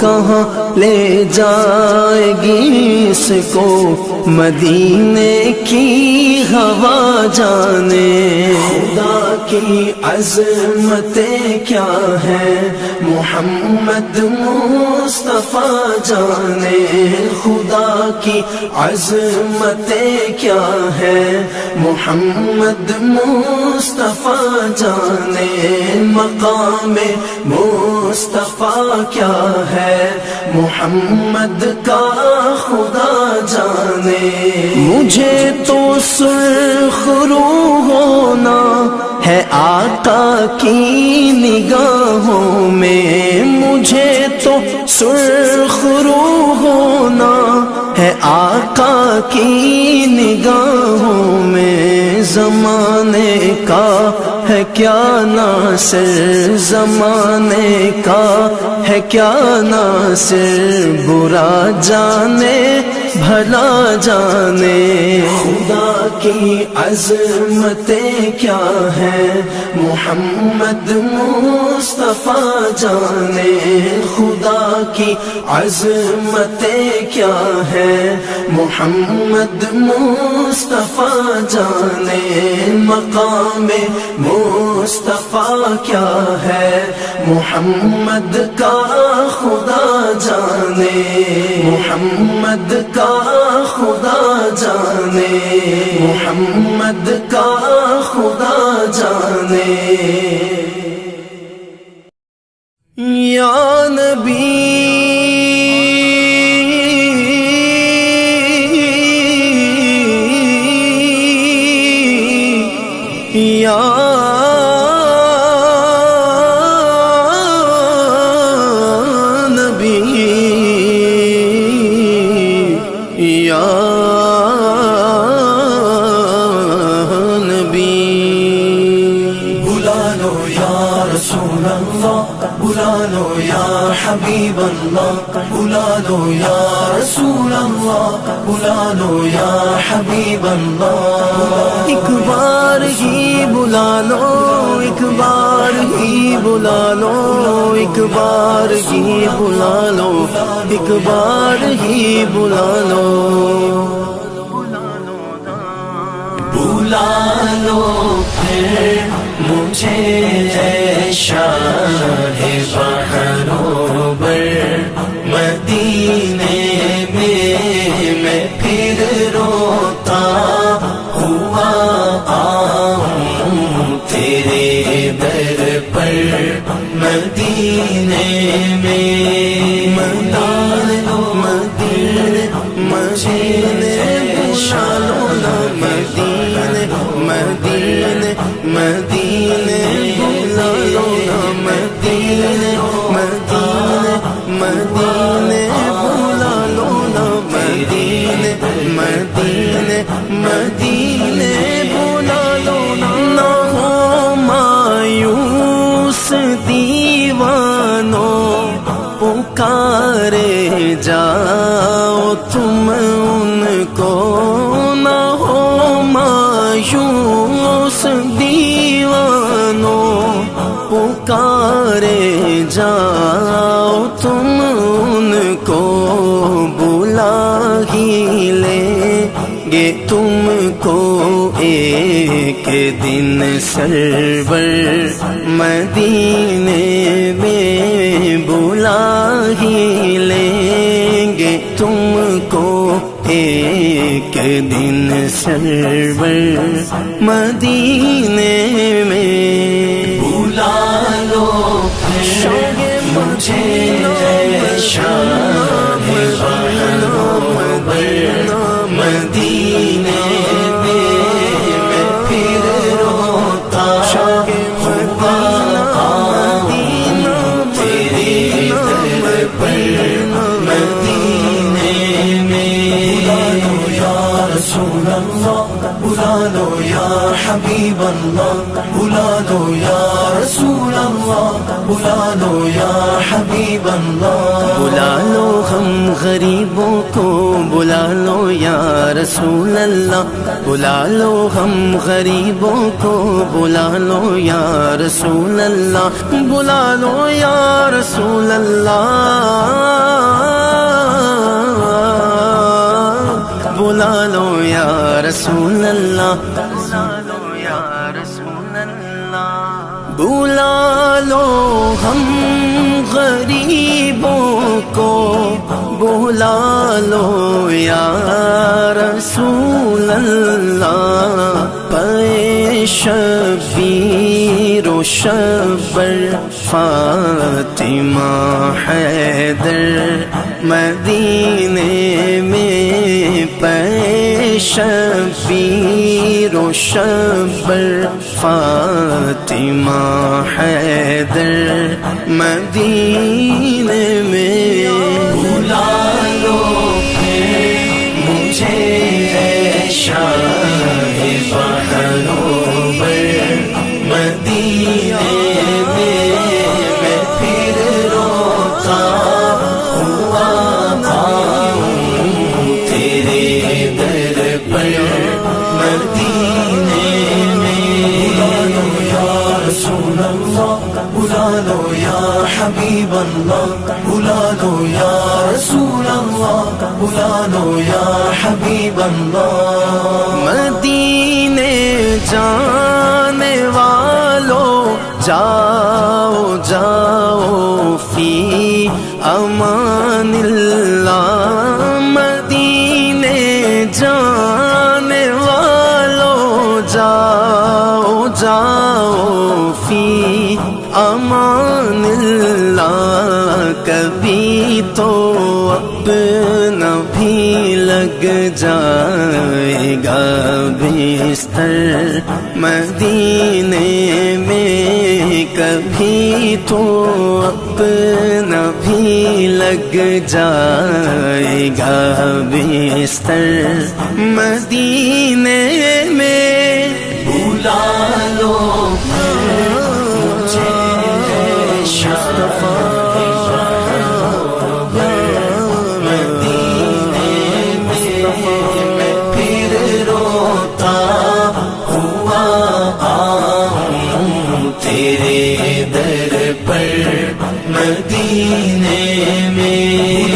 کہاں لے جائے گی اس کو، مدینے کی ہوا جانے خدا کی عظمتیں کیا ہیں، محمد مصطفیٰ جانے خدا کی عظمتیں کیا ہیں، محمد مصطفیٰ جانے مقام مصطفیٰ کیا ہے، محمد کا خدا جانے۔ مجھے تو سرخ روح ہونا ہے آقا کی نگاہوں میں، مجھے تو سرخ روح ہونا ہے آقا کی نگاہوں میں، زمانے کا ہے کیا ناصر، زمانے کا ہے کیا ناصر، برا جانے بھلا جانے خدا کی عظمتیں کیا ہیں، محمد مصطفیٰ جانے خدا کی عظمتیں کیا ہیں، محمد مصطفیٰ جانے مقام مصطفیٰ کیا ہے، محمد کا خدا جانے، محمد کا خدا جانے، محمد کا خدا جانے۔ یا نبی یا نبی رسول اللہ، بلا لو یا حبیب اللہ، بلا لو یا رسول اللہ، بلا لو یا حبیب اللہ۔ ایک بار ہی بلا لو، ایک بار ہی بلا لو، ایک بار ہی بلا لو، ایک بار ہی بلا لو، بلا لو پھر مجھے اے شاہ بحروں بر مدینے میں پھر روتا ہوا آؤں تیرے در پر مدینے میں، مدینے مدینے شالو مدینے مدینے مدینے بلا لو مدینے مدینے مدینے بلا لو مدینے مدینے مدینے بلا لو، نہ ہو مایوس دیوانوں پکارے جاؤ تم ان کو، نہ ہو مایوس دیوانوں پکارے جاؤ تم ان کو، بلا ہی لیں گے تم کو ایک دن سرور مدینے میں، بلا ہی لیں گے تم کو ایک دن سرور مدینے میں، بلا لو مجھے شاہ بحروں بر مدینے میں پھر روتا ہوا آؤں تیرے در پر مدینے میں، بلا لو یا رسول اللہ، بلا لو یا حبیب اللہ، بلا لو یا رسول اللہ، بلا لو یا حبیب اللہ، بلا لو ہم غریبوں کو، بلا لو یا رسول اللہ، بلا لو ہم غریبوں کو، بلا لو یا رسول اللہ، بلا لو یا رسول اللہ، بلا لو یا رسول اللہ، بلا لو ہم غریبوں کو، بلا لو یا رسول اللہ، پے شبیر و شبر فاطمہ حیدر مدینے میں، پے شبیر و شبر فاطمہ حیدر مدینے میں، بلا لو پھر مجھے اے شاہ بحروں بر مدینے میں پھر روتا ہوا آؤں تیرے در پر مدینے میں، بلا لو یا رسول اللہ، بلا لو یا حبیب اللہ، بلا لو یا رسول اللہ، بلا لو یا حبیب اللہ، مدینے جانے والوں جاؤ جاؤ فی امان اللہ، مدینے جانے والوں جاؤ جاؤ فی امان اللہ، کبھی تو اپنا بھی لگ جائے گا بستر مدینے میں، کبھی تو اپنا بھی لگ جائے گا بستر مدینے میں، بلا لو مجھے در پر مدینے میں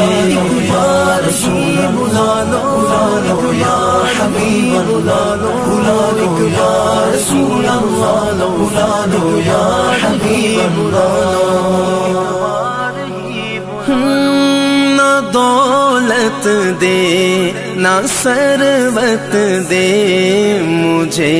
یا رسول بلا لو یا حبیب بلا لو یا رسول اللہ بلا لو یا حبیب بلا نہ دولت دے نہ ثروت دے مجھے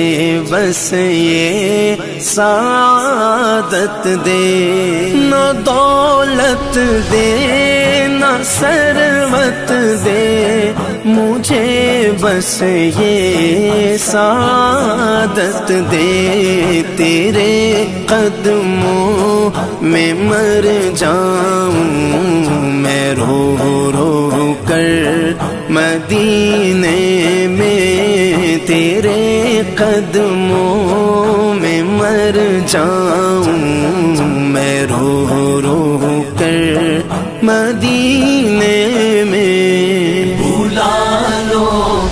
بس یہ سعادت دے نہ دولت دے نہ ثروت دے مجھے بس یہ سعادت دے تیرے قدموں میں مر جاؤں میں رو رو کر مدینے میں تیرے قدموں میں مر جاؤں میں رو رو کر مدینے میں بلا لو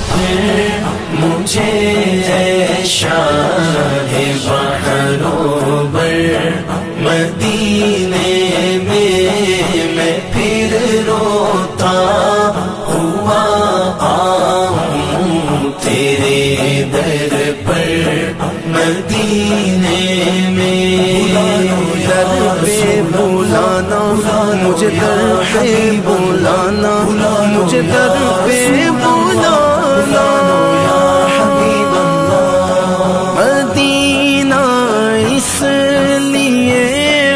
پھر مجھے اے شاہ بحر و بر مدینے میں پھر روتا ہوا آؤں تیرے در پر مدینے میں در پہ بلانا مجھے در پہ بلانا مجھے در پہ بلانا مدینہ اس لیے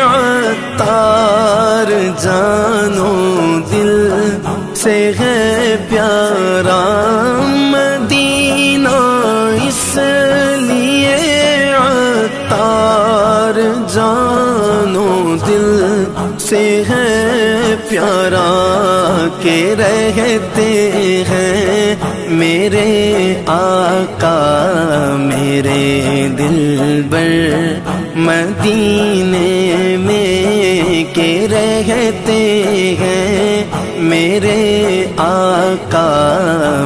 عطار جانو دل سے ہے پیارا مدینہ اس لیے عطار جانو دل سے ہے پیارا کہ رہتے ہیں میرے آقا میرے دلبر مدینے میں کہ رہتے ہیں میرے آقا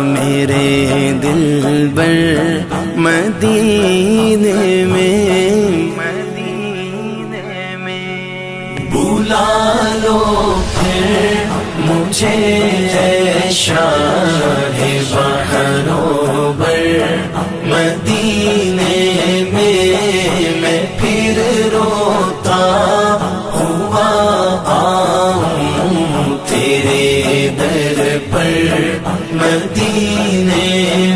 میرے دلبر مدینے میں بلا لو پھر مجھے اے شاہ بحر و بر مدینے میں پھر روتا ہوا آؤں تیرے در پر مدینے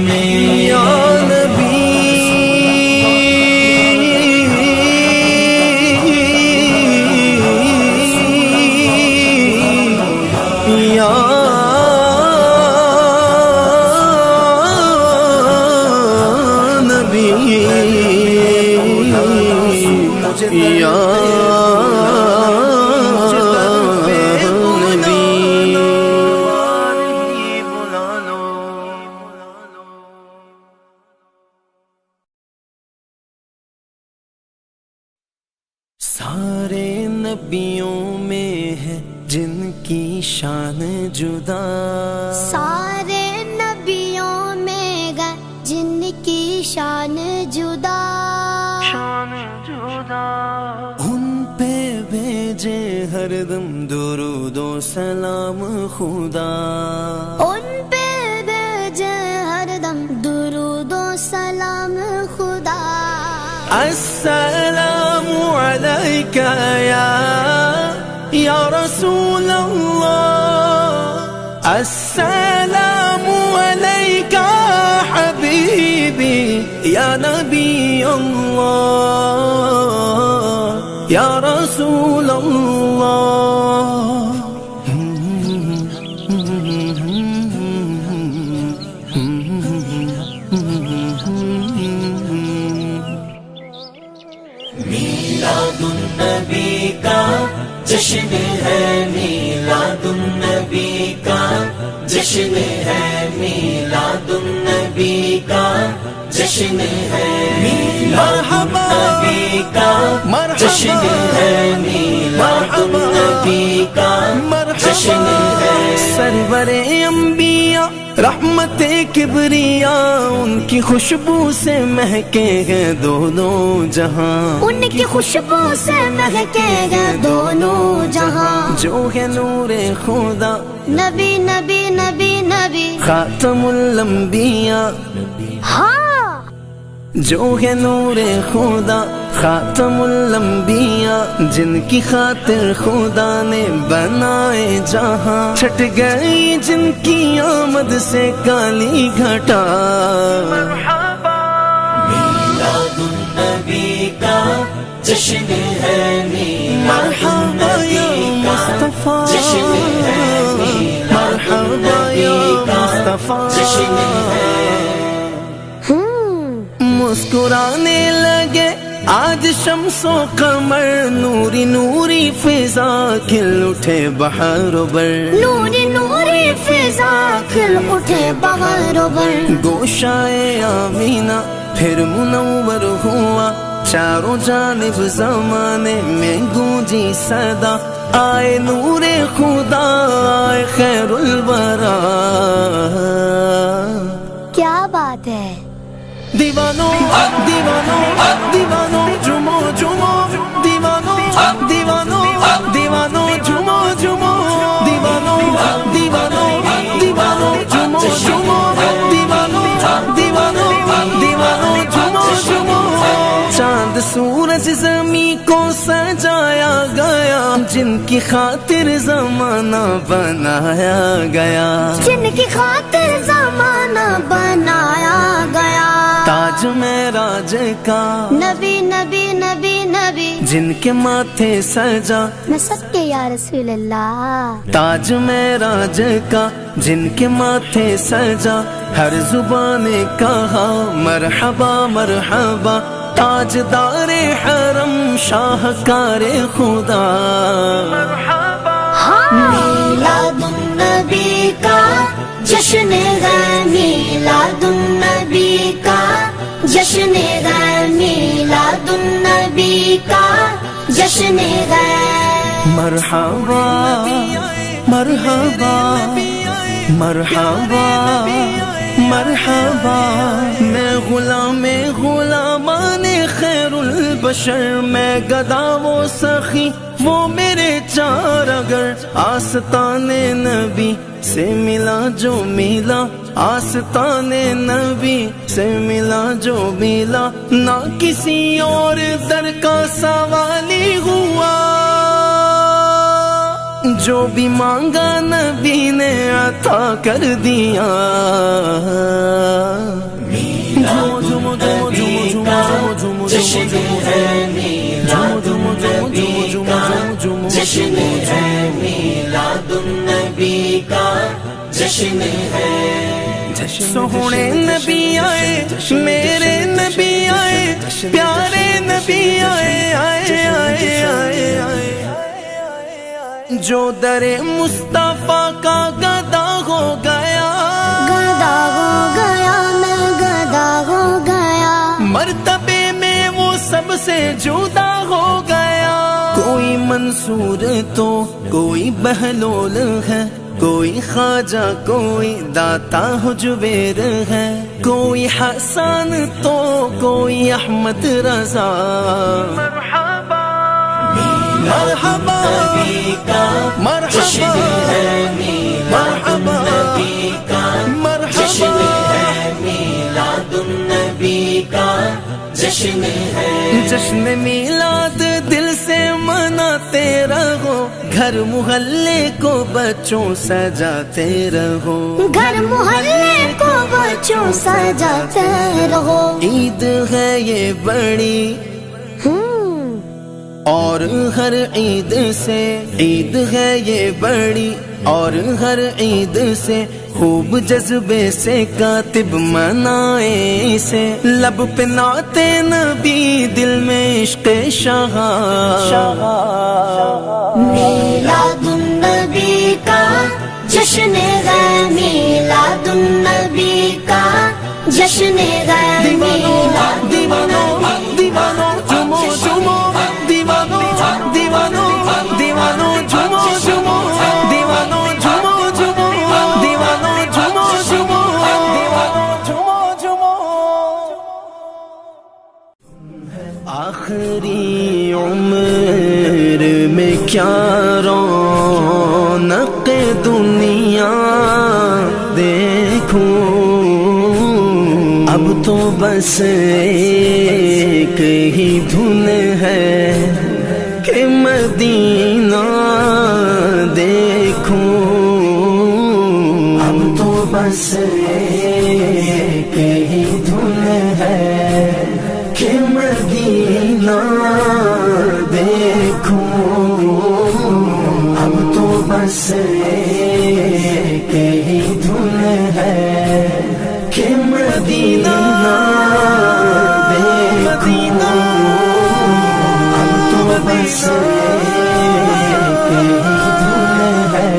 میں یا نبی سارے نبیوں میں ہے جن کی شان جدا سارے نبیوں میں گئے جن کی شان جدا ان پہ بھیجے ہر دم درود و سلام خدا ان پہ بھیجے ہر دم درود و سلام خدا السلام علیک یا رسول اللہ السلام علیک حبیبی یا نبی اللہ یا رسول اللہ میلاد النبی کا جشن ہے میلاد النبی کا جشن ہے میلاد النبی کا جشن ہے میلاد النبی کا جشن ہے میلاد النبی کا جشن ہے سرور انبیاء رحمت رحمت کبریا ان کی خوشبو سے مہکے ہیں دونوں جہاں، ان کی خوشبو سے مہکے گا دونوں جہاں، جو ہے نور خدا نبی نبی نبی نبی، خاتم الانبیاء، ہاں جو ہے نور خدا خاتم الانبیاء، جن کی خاطر خدا نے بنائے جہاں، چھٹ گئی جن کی آمد سے کالی گھٹا، میلاد النبی کا جشن ہے، مرحبا یا مصطفیٰ، مرحبا یا مصطفیٰ، مسکرانے لگے آج شمس و قمر، نوری نوری فضا کھل اٹھے بہار و بر، نوری نوری فضا کھل اٹھے بہار و بر، گوشائے آمینہ پھر منور ہوا، چاروں جانب زمانے میں گونجی صدا، آئے نور خدا آئے خیر الورا، کیا بات ہے، دیوانوں دیوانوں دیوانوں جمو جمو، دیوانوں دیوانوں دیوانوں جمو جمو، دیوانوں دیوانوں دیوانوں جمو جمو، دیوانوں دیوانوں دیوانوں جمو جمو، چاند سورج زمین کو سجایا گیا، جن کی خاطر زمانہ بنایا گیا، جن کی خاطر زمانہ بنایا گیا، تاج معراج کا نبی نبی نبی نبی، جن کے ماتھے سجا، میں سب کے یا رسول اللہ، تاج معراج کا جن کے ماتھے سجا، ہر زبان نے کہا مرحبا مرحبا، تاجدار حرم شاہکار خدا، میلاد النبی کا جشن ہے، میلاد النبی کا جشن ہے، میلاد النبی کا جشن ہے، مرحبا مرحبا مرحبا مرحبا، میں غلام غلامان خیر البشر، میں گدا وہ سخی وہ میرے چار، اگر آستان نبی سے ملا جو ملا، آستان نبی سے ملا جو ملا، نہ کسی اور در کا سوالی ہوا، جو بھی مانگا نبی نے عطا کر دیا، میلاد النبی کا جشن ہے، میلاد النبی کا جشن ہے، میلاد النبی کا جشن ہے، سوہنے نبی آئے میرے نبی آئے، پیارے نبی آئے آئے آئے آئے آئے، جو در مصطفیٰ کا گدا ہو گیا، گدا ہو گیا، میں گدا ہو گیا، مرتبے میں وہ سب سے جدا ہو گیا، کوئی منصور تو کوئی بہلول ہے، کوئی خواجہ کوئی داتا حجبیر ہے، کوئی حسن تو کوئی احمد رضا، مرحبا مرحبا مرحبا مرحبا جشن مرحبا، ہے، میلاد النبی کا جشن ہے، جشن میلاد دل سے مناتے رہو، گھر محلے کو بچوں سجاتے رہو، گھر محلے کو بچوں سجاتے رہو، عید ہے یہ بڑی اور ہر عید سے، عید ہے یہ بڑی اور ہر عید سے، خوب جذبے سے کاتب منائے اسے، لب پہ نعت نبی دل میں عشق شاہ، میلاد النبی کا جشن ہے، میلاد النبی کا جشن ہے، میلاد دیوانوں دیوانوں جمو جمو، دیوانوں دیوانوں دیوانوں جمو جمو، دیوانوں جمو جمو، دیوانوں جمو جمو، کیا رونق دنیا دیکھوں، اب تو بس ایک ہی دھن ہے کہ مدینہ دیکھوں، اب تو بس ایک ہی دھن ہے کہ مدینہ دیکھوں، اب تو بس ایک ہی دھن ہے کہ مدینہ دیکھوں، اب تو بس ایک ہی دھن ہے،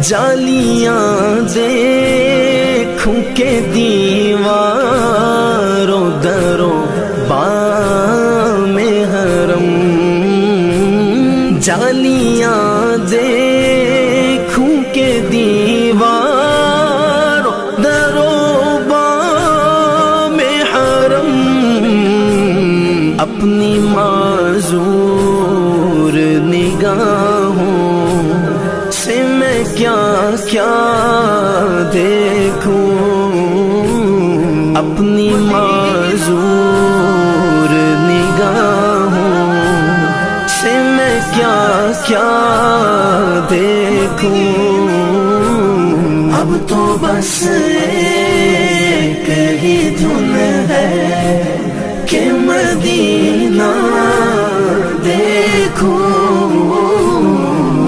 جالیاں دیکھوں کہ دیواروں دروں بام حرم، جالیاں دیکھوں کہ دیواروں دروں بام حرم، اپنی معذور نگاہوں سے میں کیا کیا دیکھوں، اپنی معذور نگاہوں سے میں کیا کیا دیکھوں، اب تو بس ایک ہی دھن ہے کہ مدینہ دیکھوں،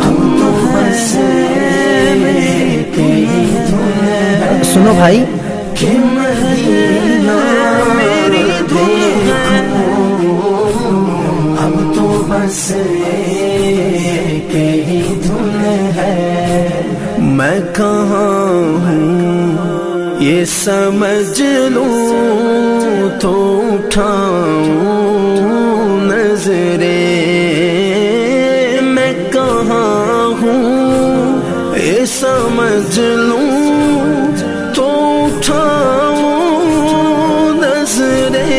اب تو بس ایک ہی دھن ہے، سنو بھائی، کہ مدینہ میری دیکھوں، اب تو بس ایک ہی دھن ہے، میں کہاں ہوں یہ سمجھ لوں تو اٹھاؤں نظریں، میں کہاں ہوں یہ سمجھ لوں تو اٹھاؤں نظریں،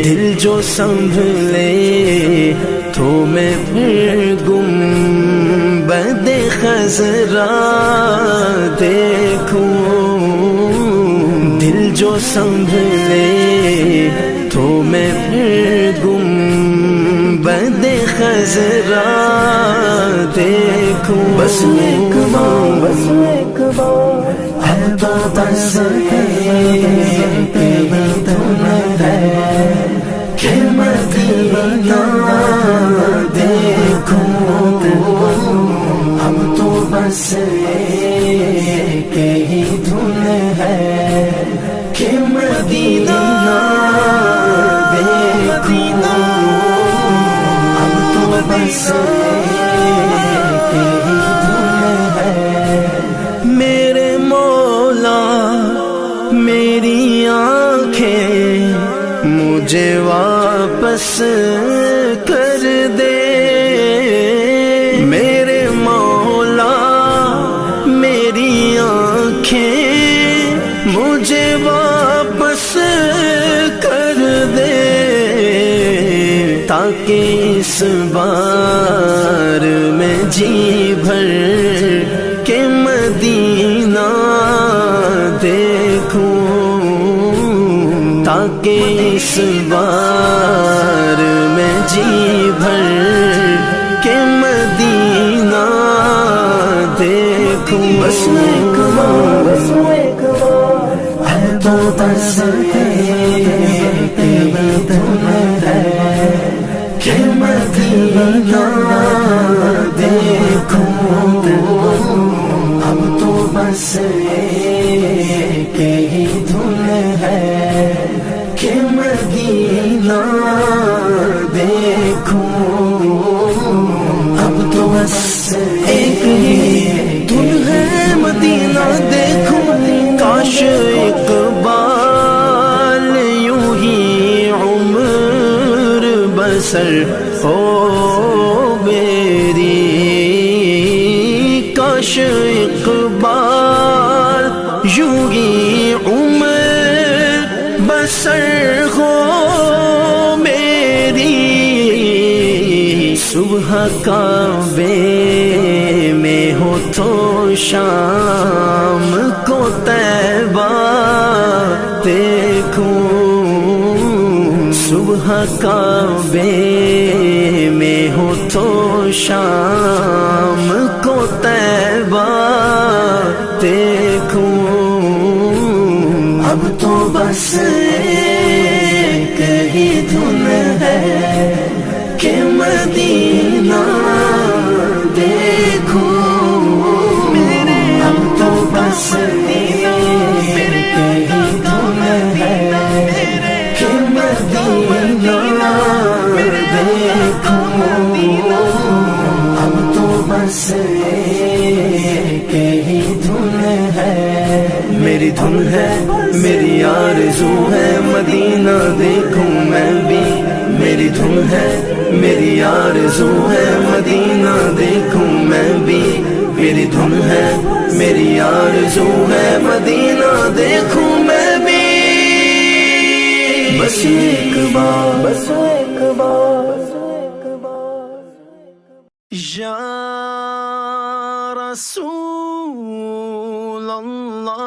دل جو سنبھلے تو میں پھر گنبد خضرا دیکھوں، دل جو سنبھلے تو میں پھر گنبد خضرا دیکھوں، بس ایک بار، بس ایک بار، اب تو بس ایک دھن ہے کہ مدینہ دیکھوں، اب تو بس ایک ہی دھن ہے کہ مدینہ دیکھوں، اب تو بس ایک ہی دھن ہے، میرے مولا میری آنکھیں مجھے واپس کر دے، میرے مولا میری آنکھیں مجھے واپس کر دے، تاکہ اس بار میں جی بھر کے مدینہ دیکھوں، تاکہ اس بار میں جی بھر کے مدینہ دیکھوں، بس ایک بار، بس ایک بار، اب تو بس ایک دھن ہے کہ مدینہ دیکھوں، اب تو بس ایک ہی دھن ہے کہ مدینہ دیکھوں، اب تو بس ایک ہی دھن ہے مدینہ دیکھوں، کاش اقبال یوں ہی عمر بسر ہو میری، کاش اقبال یوں ہی عمر بسر ہو میری، صبح کعبے میں ہو تو شام کو طیبہ دیکھوں، صبح کعبے میں ہو تو شام کو طیبہ دیکھوں، اب تو بس ایک ہی دھن ہے کہ مدینہ دیکھوں، اب تو بس ایک ہی دھن ہے کہ مدینہ دیکھوں، اب تو بس ایک ہی دھن ہے، میری دھن ہے، میری آرزو ہے مدینہ دیکھوں میں بھی، میری دھن ہے، میری آرزو ہے مدینہ دیکھوں میں بھی، میری دھن ہے، میری آرزو ہے مدینہ دیکھوں میں بھی، بس ایک بار، بس ایک بار، یا رسول اللہ،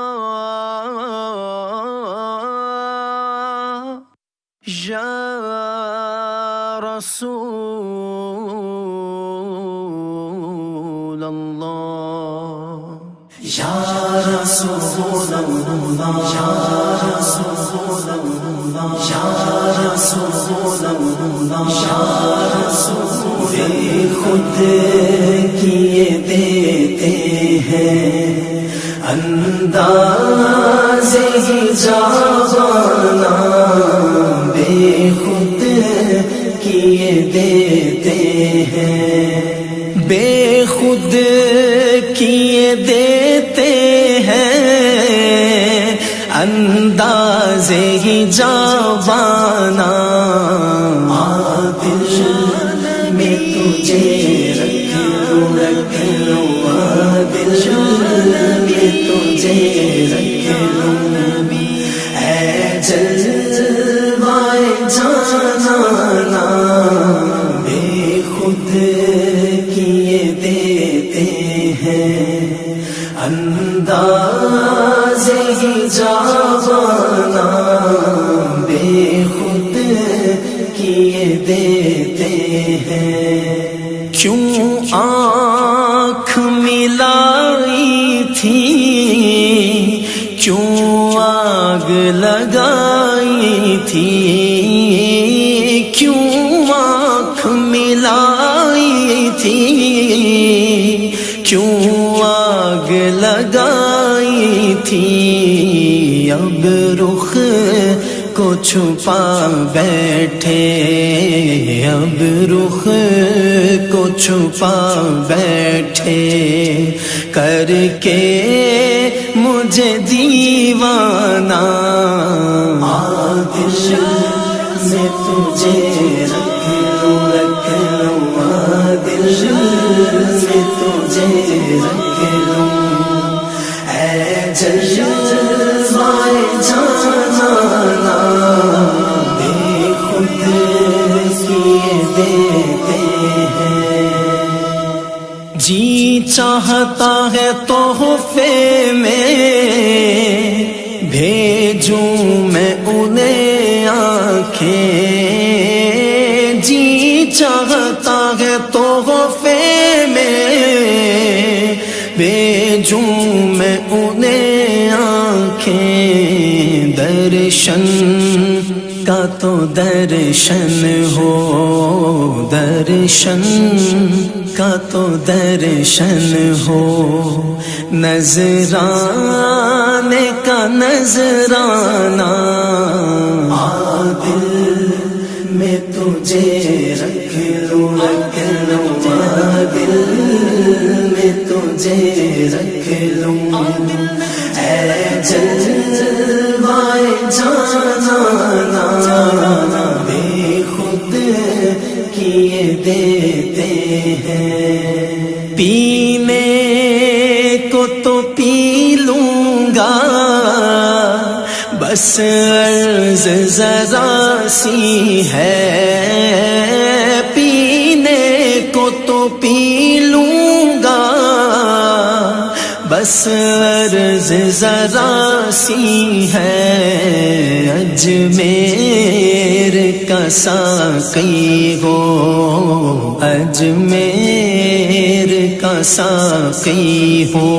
یا رسول اللہ، یا رسول اللہ، یا رسول اللہ، یا رسول اللہ، یا رسول اللہ، خود کیے دیتے ہیں انداز جاوانا، بے خود کیے دیتے ہیں، بے خود کیے دیتے ہیں انداز ہی جاوانا، دل میں تجھے رکھ لوں، رکھ لوں، دل میں تجھے رکھ لوں، اے جلوائے جانانا، بے خود کیے دیتے ہیں انداز ہی جاوانا، بے خود کیے دیتے ہیں، کیوں آنکھ ملائی تھی، کیوں آگ لگائی تھی، کیوں آنکھ ملائی تھی، کیوں آگ لگائی تھی، اب رخ کو چھپا بیٹھے، اب رخ کو چھپا بیٹھے، کر کے مجھے دیوانہ، دل میں تجھے رکھ لوں، رکھ لوں، دل میں تجھے رکھ لوں، اے جلوائے جانانا، بے خود کیے دیتے ہیں، جی چاہتا ہے تحفے میں بھیجوں میں انہیں آنکھیں، جی چاہتا ہے تحفے میں بھیجوں میں انہیں آنکھیں، درشن کا تو درشن ہو، درشن کا تو درشن ہو، نذرانے کا نذرانہ، دل میں تجھے رکھ لوں، رکھ لوں، دل میں تجھے رکھ لوں، اے جلوائے جانانا، بے خود کیے دیتے ہیں، پینے کو تو پی لوں گا، بس عرض ذرا سی ہے، پینے کو تو پی لوں گا، بس عرض ذرا سی ہے، اجمیر کا ساقی ہو، اجمیر کا ساقی ہو،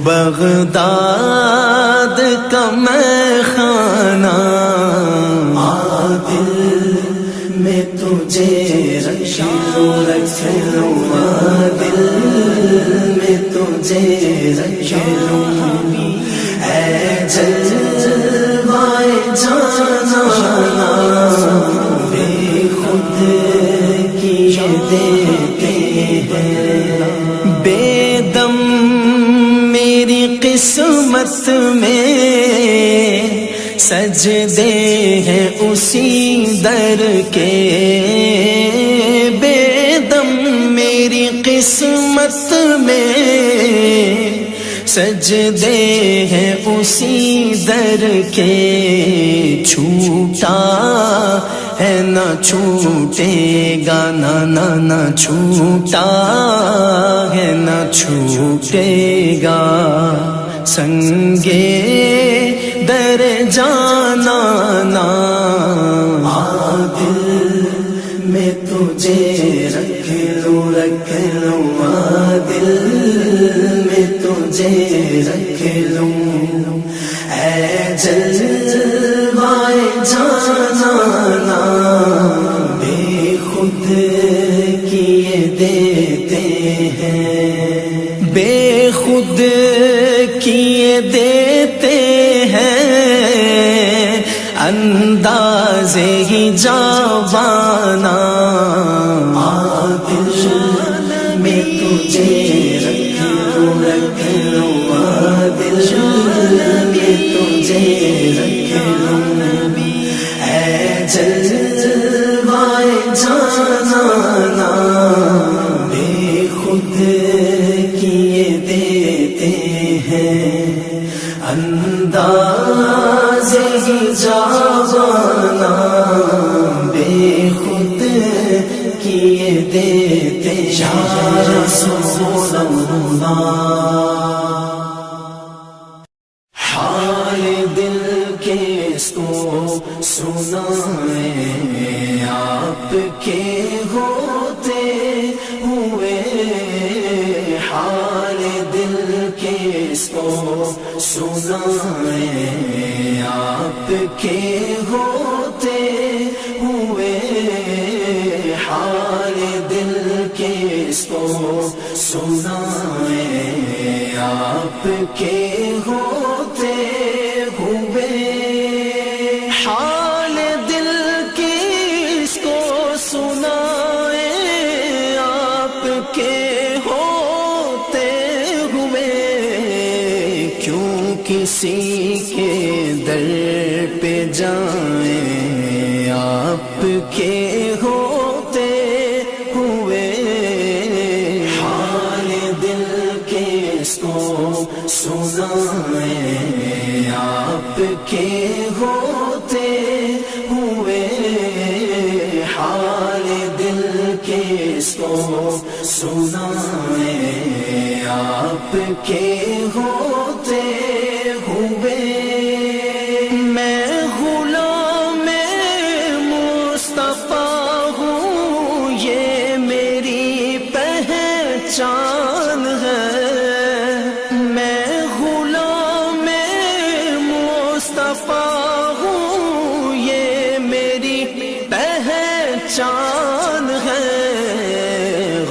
بغداد کا میخانہ، دل میں تجھے رکھ لوں، دل میں تجھے رکھ لوں، اے جلوائے جانا بے خود کیے دیتے ہیں، بے دم میری قسمت میں سجدے ہیں اسی در کے، بے دم میری قسمت میں سجدے ہیں اسی در کے، چھوٹا ہے نہ چھوٹے گا، نہ چھوٹا ہے نہ چھوٹے گا، سنگے در جانا دل میں تجھے رکھ لوں، دل میں تجھے رکھ لوں، اے جلوائے جانا بے خود کیے دیتے ہیں، بے خود کیے دیتے ہیں، انداز ہی جاوانا، دل میں تجھے رکھ لوں، دل میں تجھے رکھ لوں، اے جلوائے جانا بے خود کیے دیتے ہیں، انداز ہی جاوانا بے خود کیے دیتے ہیں، یا رسول اللہ حال دل کے اس کو سنائیں، آپ کے ہوتے ہوئے حال دل کے اس کو سنائیں، آپ کے ہوتے ہوئے حال دل کے اس کو سنائیں، آپ کے ہوتے ہوئے حال دل کس کو سنائیں، آپ کے ہوتے ہوئے، کیوں کسی کے در پہ جائیں، آپ کے ہوتے ہوئے حال دل کے اس کو سنائیں، آپ کے ہوتے ہوئے حال دل کے اس کو سنائیں، آپ کے ہوتے ہوئے میں غلام مصطفیٰ ہوں، یہ میری پہچان ہے، میں غلام مصطفیٰ ہوں، یہ میری پہچان ہے،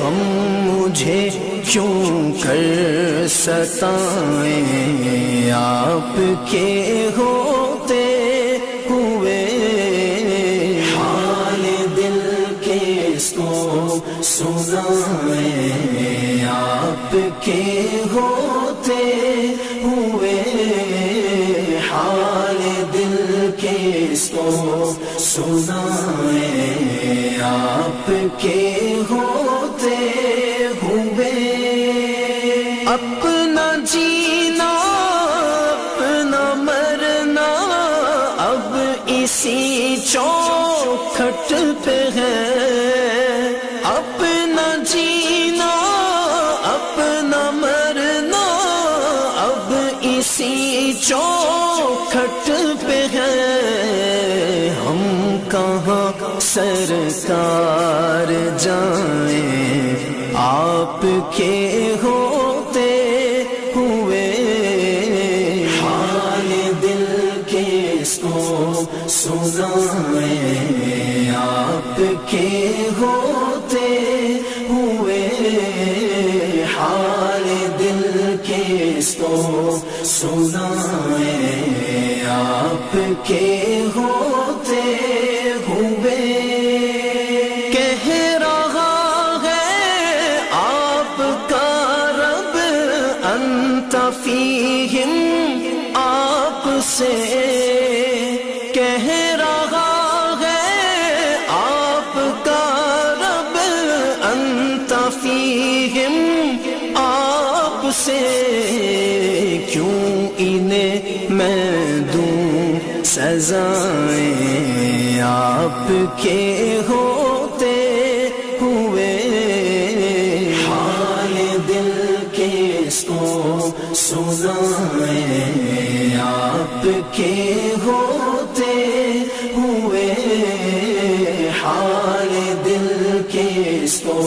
غم مجھے کیوں کر ستائیں، آپ کے ہوتے ہوئے حال دل کے اس کو سنائیں، آپ کے ہوتے ہوئے حال دل کے اس کو سنائیں، آپ کے ہوتے ہوئے اپنا جینا اپنا مرنا اب اسی چوکھٹ پہ ہے، اپنا سرکار جائیں آپ کے ہوتے ہوئے، حال دل کس کو سنائیں آپ کے ہوتے ہوئے، حال دل کس کو سنائیں آپ کے ہوتے ہوئے، کہہ رہا ہے آپ کا رب انت فیہم آپ سے، کہہ رہا ہے آپ کا رب انت فیہم آپ سے، کیوں انہیں میں دوں سزائیں آپ کے ہوتے ہوئے، حال دل کس کو سنائیں آپ کے ہوتے ہوئے، حال دل کس کو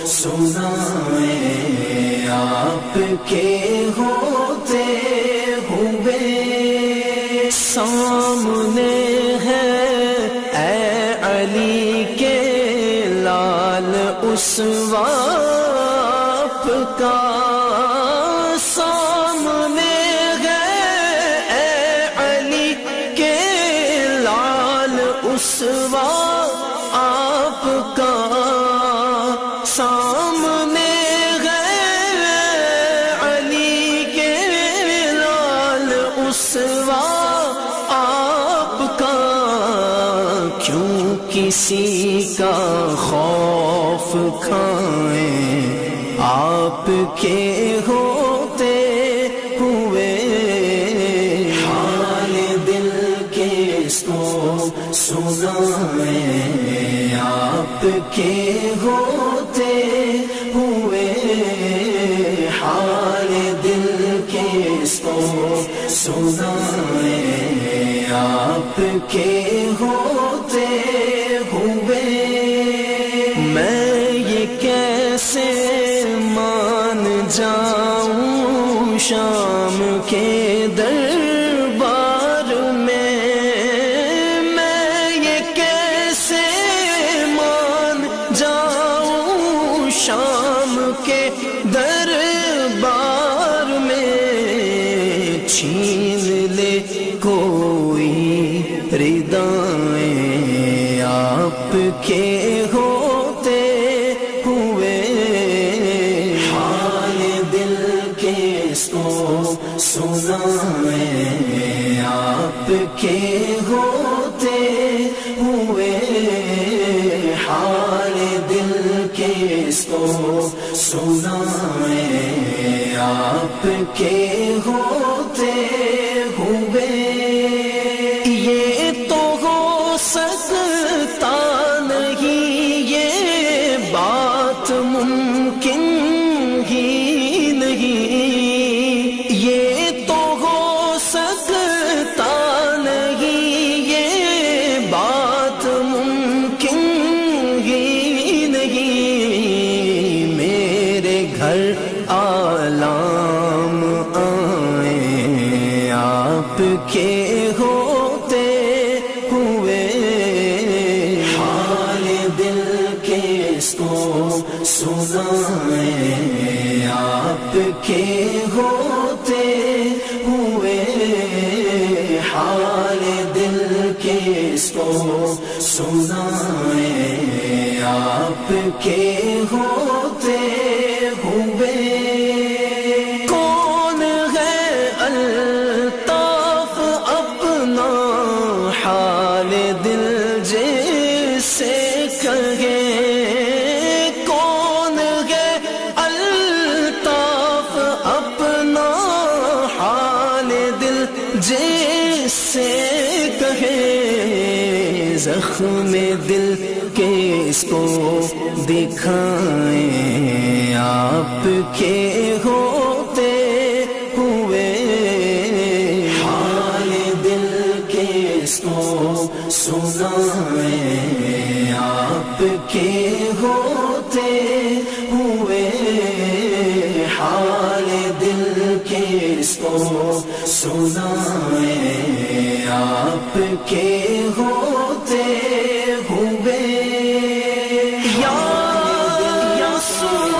سنائیں آپ کے ہوتے ہوئے، سامنے ہے اے علی کے لال اسوہ آپ کا، سامنے ہے اے علی کے لال اسوہ آپ کا، سامنے ہے علی کے لال اسوہ آپ کا، کیوں کسی کا خوف کھائیں آپ کے ہوتے ہوئے، حال دل کس کو سنائیں آپ کے ہوتے ہوئے، حال دل کس کو سنائیں آپ کے ہوتے ہوئے، میں یہ کیسے مان جاؤں شام کے دربار میں، میں یہ کیسے مان جاؤں شام کے دربار میں، چھین لے کوئی ردائیں آپ کے ہوتے ہوئے، حال دل کس کو سنائیں آپ کے ہوتے ہوئے، حال دل کس کو سنائیں آپ کے ہوتے ہوئے، یہ تو ہو سکتا نہیں، یہ بات ممکن ہی نہیں، یہ تو ہو سکتا نہیں، یہ بات ممکن ہی نہیں، میرے گھر آلام آئیں آپ کے ہوتے ہوئے، حال دل کس کو سنائیں آپ کے ہوتے ہوئے، حال دل کس کو سنائیں آپ کے ہوتے ہوئے، کون ہے الطاف اپنا حال دل جیسے کہے، کون ہے الطاف اپنا حال دل جیسے کہے، زخم دل کس کو دکھائیں آپ کے ہوتے ہوئے، حال دل کس کو سنائیں آپ کے ہوتے ہوئے حال دل کس کو سنائیں، آپ کے ہوتے ہوئے یا رسول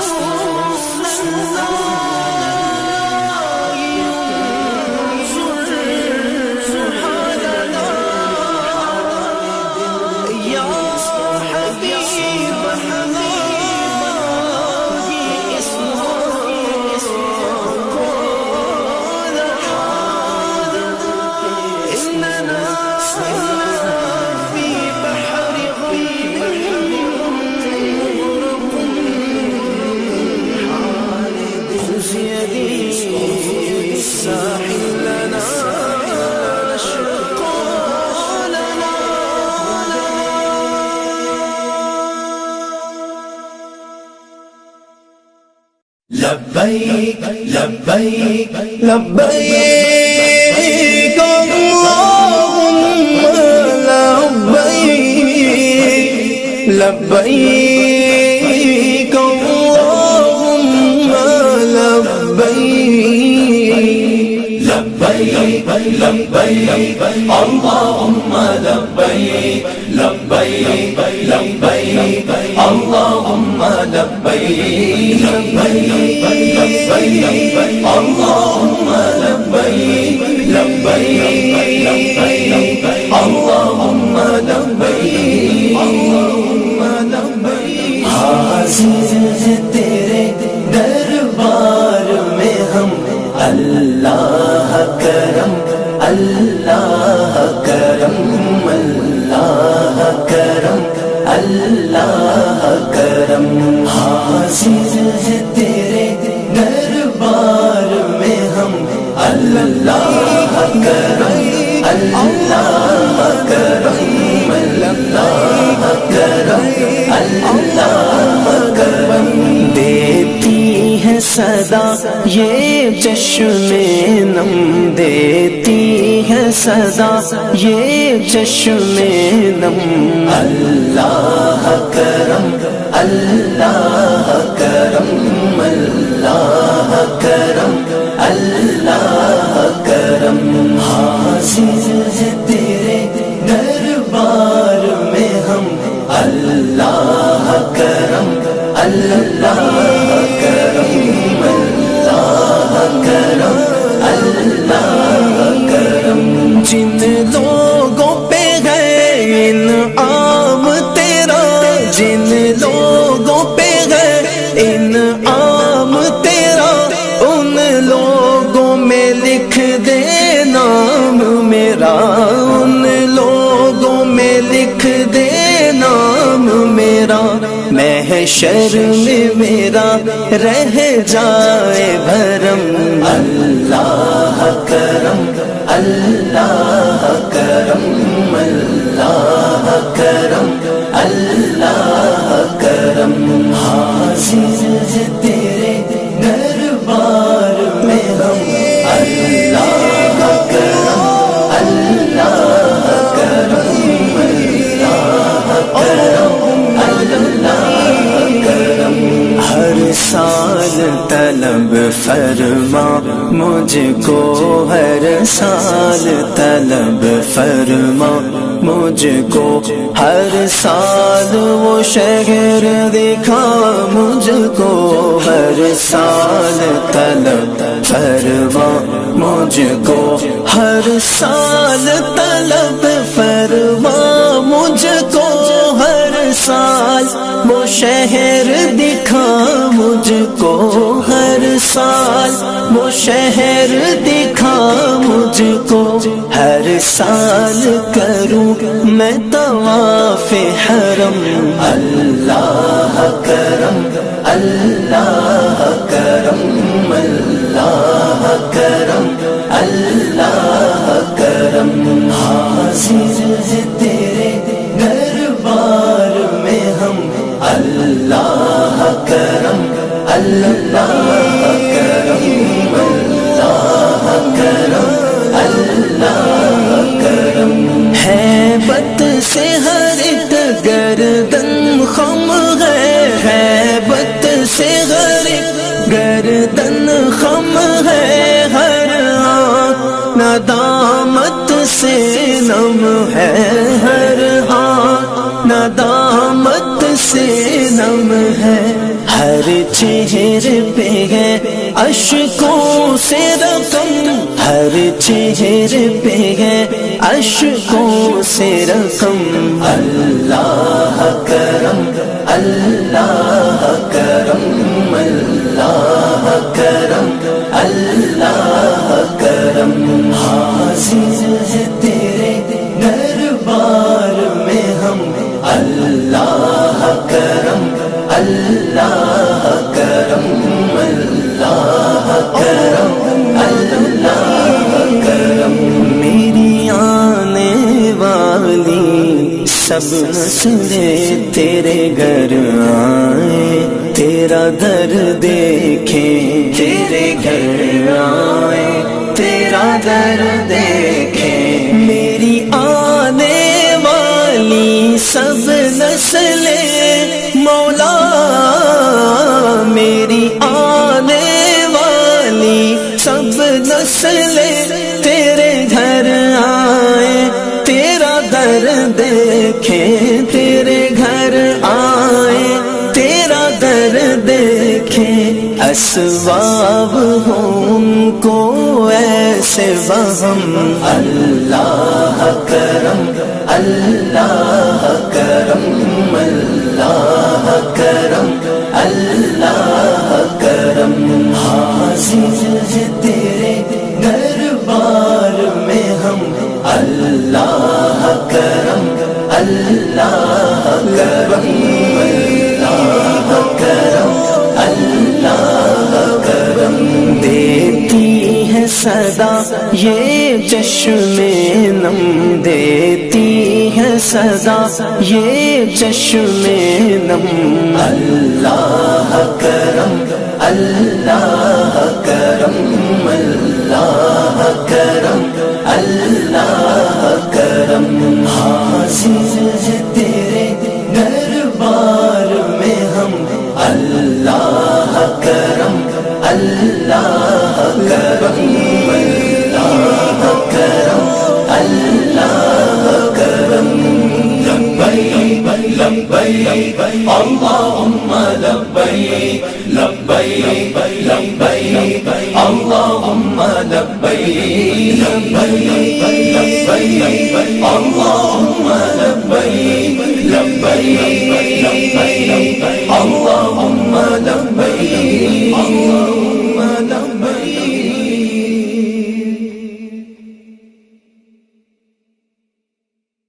لبیک لبیک لبیک اللہم لبیک لبیک اللہم لبیک لبیک لبیک اللہم لبیک لبیک لبیک اللہم لبیک لبیک اللہم لبیک لبیک اللہم لبیک حاضر ہے تیرے دربار میں ہم، اللہ کرم اللہ کرم اللہ کرم اللہ کرم، حاضر ہے تیرے دربار میں ہم، اللہ کرم اللہ کرم اللہ کرم اللہ کرم، دیتی ہے صدا یہ چشم نم، دیتی ہے صدا یہ چشم نم، اللہ کرم اللہ کرم اللہ کرم اللہ کرم، حاضر ہے تیرے دربار میں ہم، اللہ کرم اللہ کرم اللہ کرم اللہ کرم، جن لوگوں پہ ہے انعام تیرا، جن لوگوں پہ ہے انعام تیرا، ان لوگوں میں لکھ دے نام میرا، ان لوگوں میں لکھ دے نام میرا، محشر میں میرا رہ جائے بھرم، اللہ کرم اللہ کرم اللہ کرم اللہ کرم، حاضر ہے تیرے دربار میں ہم، اللہ کرم اللہ کرم اللہ کرم اللہ کرم، ہر سال طلب فرما مجھ کو، ہر سال طلب فرما مجھ کو، ہر سال وہ شہر دکھا مجھ کو، ہر سال طلب فرما مجھ کو، ہر سال طلب فرما مجھ کو، ہر سال وہ شہر دکھا مجھ کو، ہر سال وہ شہر دکھا مجھ کو، ہر سال کروں میں طواف حرم، اللہ کرم اللہ کرم اللہ کرم اللہ کرم، حاضر ہے تیرے دربار میں ہم، اللہ کرم اللہ کرم اللہ کرم اللہ کرم، ہیبت سے ہر ایک گردن گردن خم ہے ہر آنکھ، ندامت سے نم ہے ہر ہاتھ، ندامت سے نم ہے ہر چہرے پہ ہے اشکوں سے رقم، ہر چہرے پہ ہے اشکوں سے رقم، اللہ کرم اللہ کرم اللہ کرم اللہ کرم، حاضر ہے تیرے دربار میں ہم، اللہ کرم اللہ کرم اللہ کرم اللہ کرم، میری آنے والی سب نسلیں تیرے گھر آئے، تیرا در دیکھیں، تیرے گھر آئے تیرا در دیکھیں، میری آنے والی سب نسلیں مولا، میری آنے والی سب نسلیں تیرے گھر آئے، تیرا در دیکھیں، تیرے گھر آئے تیرا در دیکھیں، اسباب ہوں ان کو ایسے وہم، اللہ کرم اللہ کرم اللہ کرم اللہ کرم، حاضر ہے تیرے دربار میں ہم، اللہ کرم اللہ کرم اللہ کرم اللہ کرم، دیتی ہے صدا یہ چشم نم، دیتی ہے صدا یہ چشم نم، اللہ کرم اللہ کرم اللہ کرم اللہ کرم، حاضر ہے تیرے دربار میں ہم، اللہ کرم اللہ کرم اللہ کرم اللہ کرم، لبیک لبیک اللہم لبیک لبیک لبیک اللہم لبیک لبیک لبیک اللہم لبیک لبیک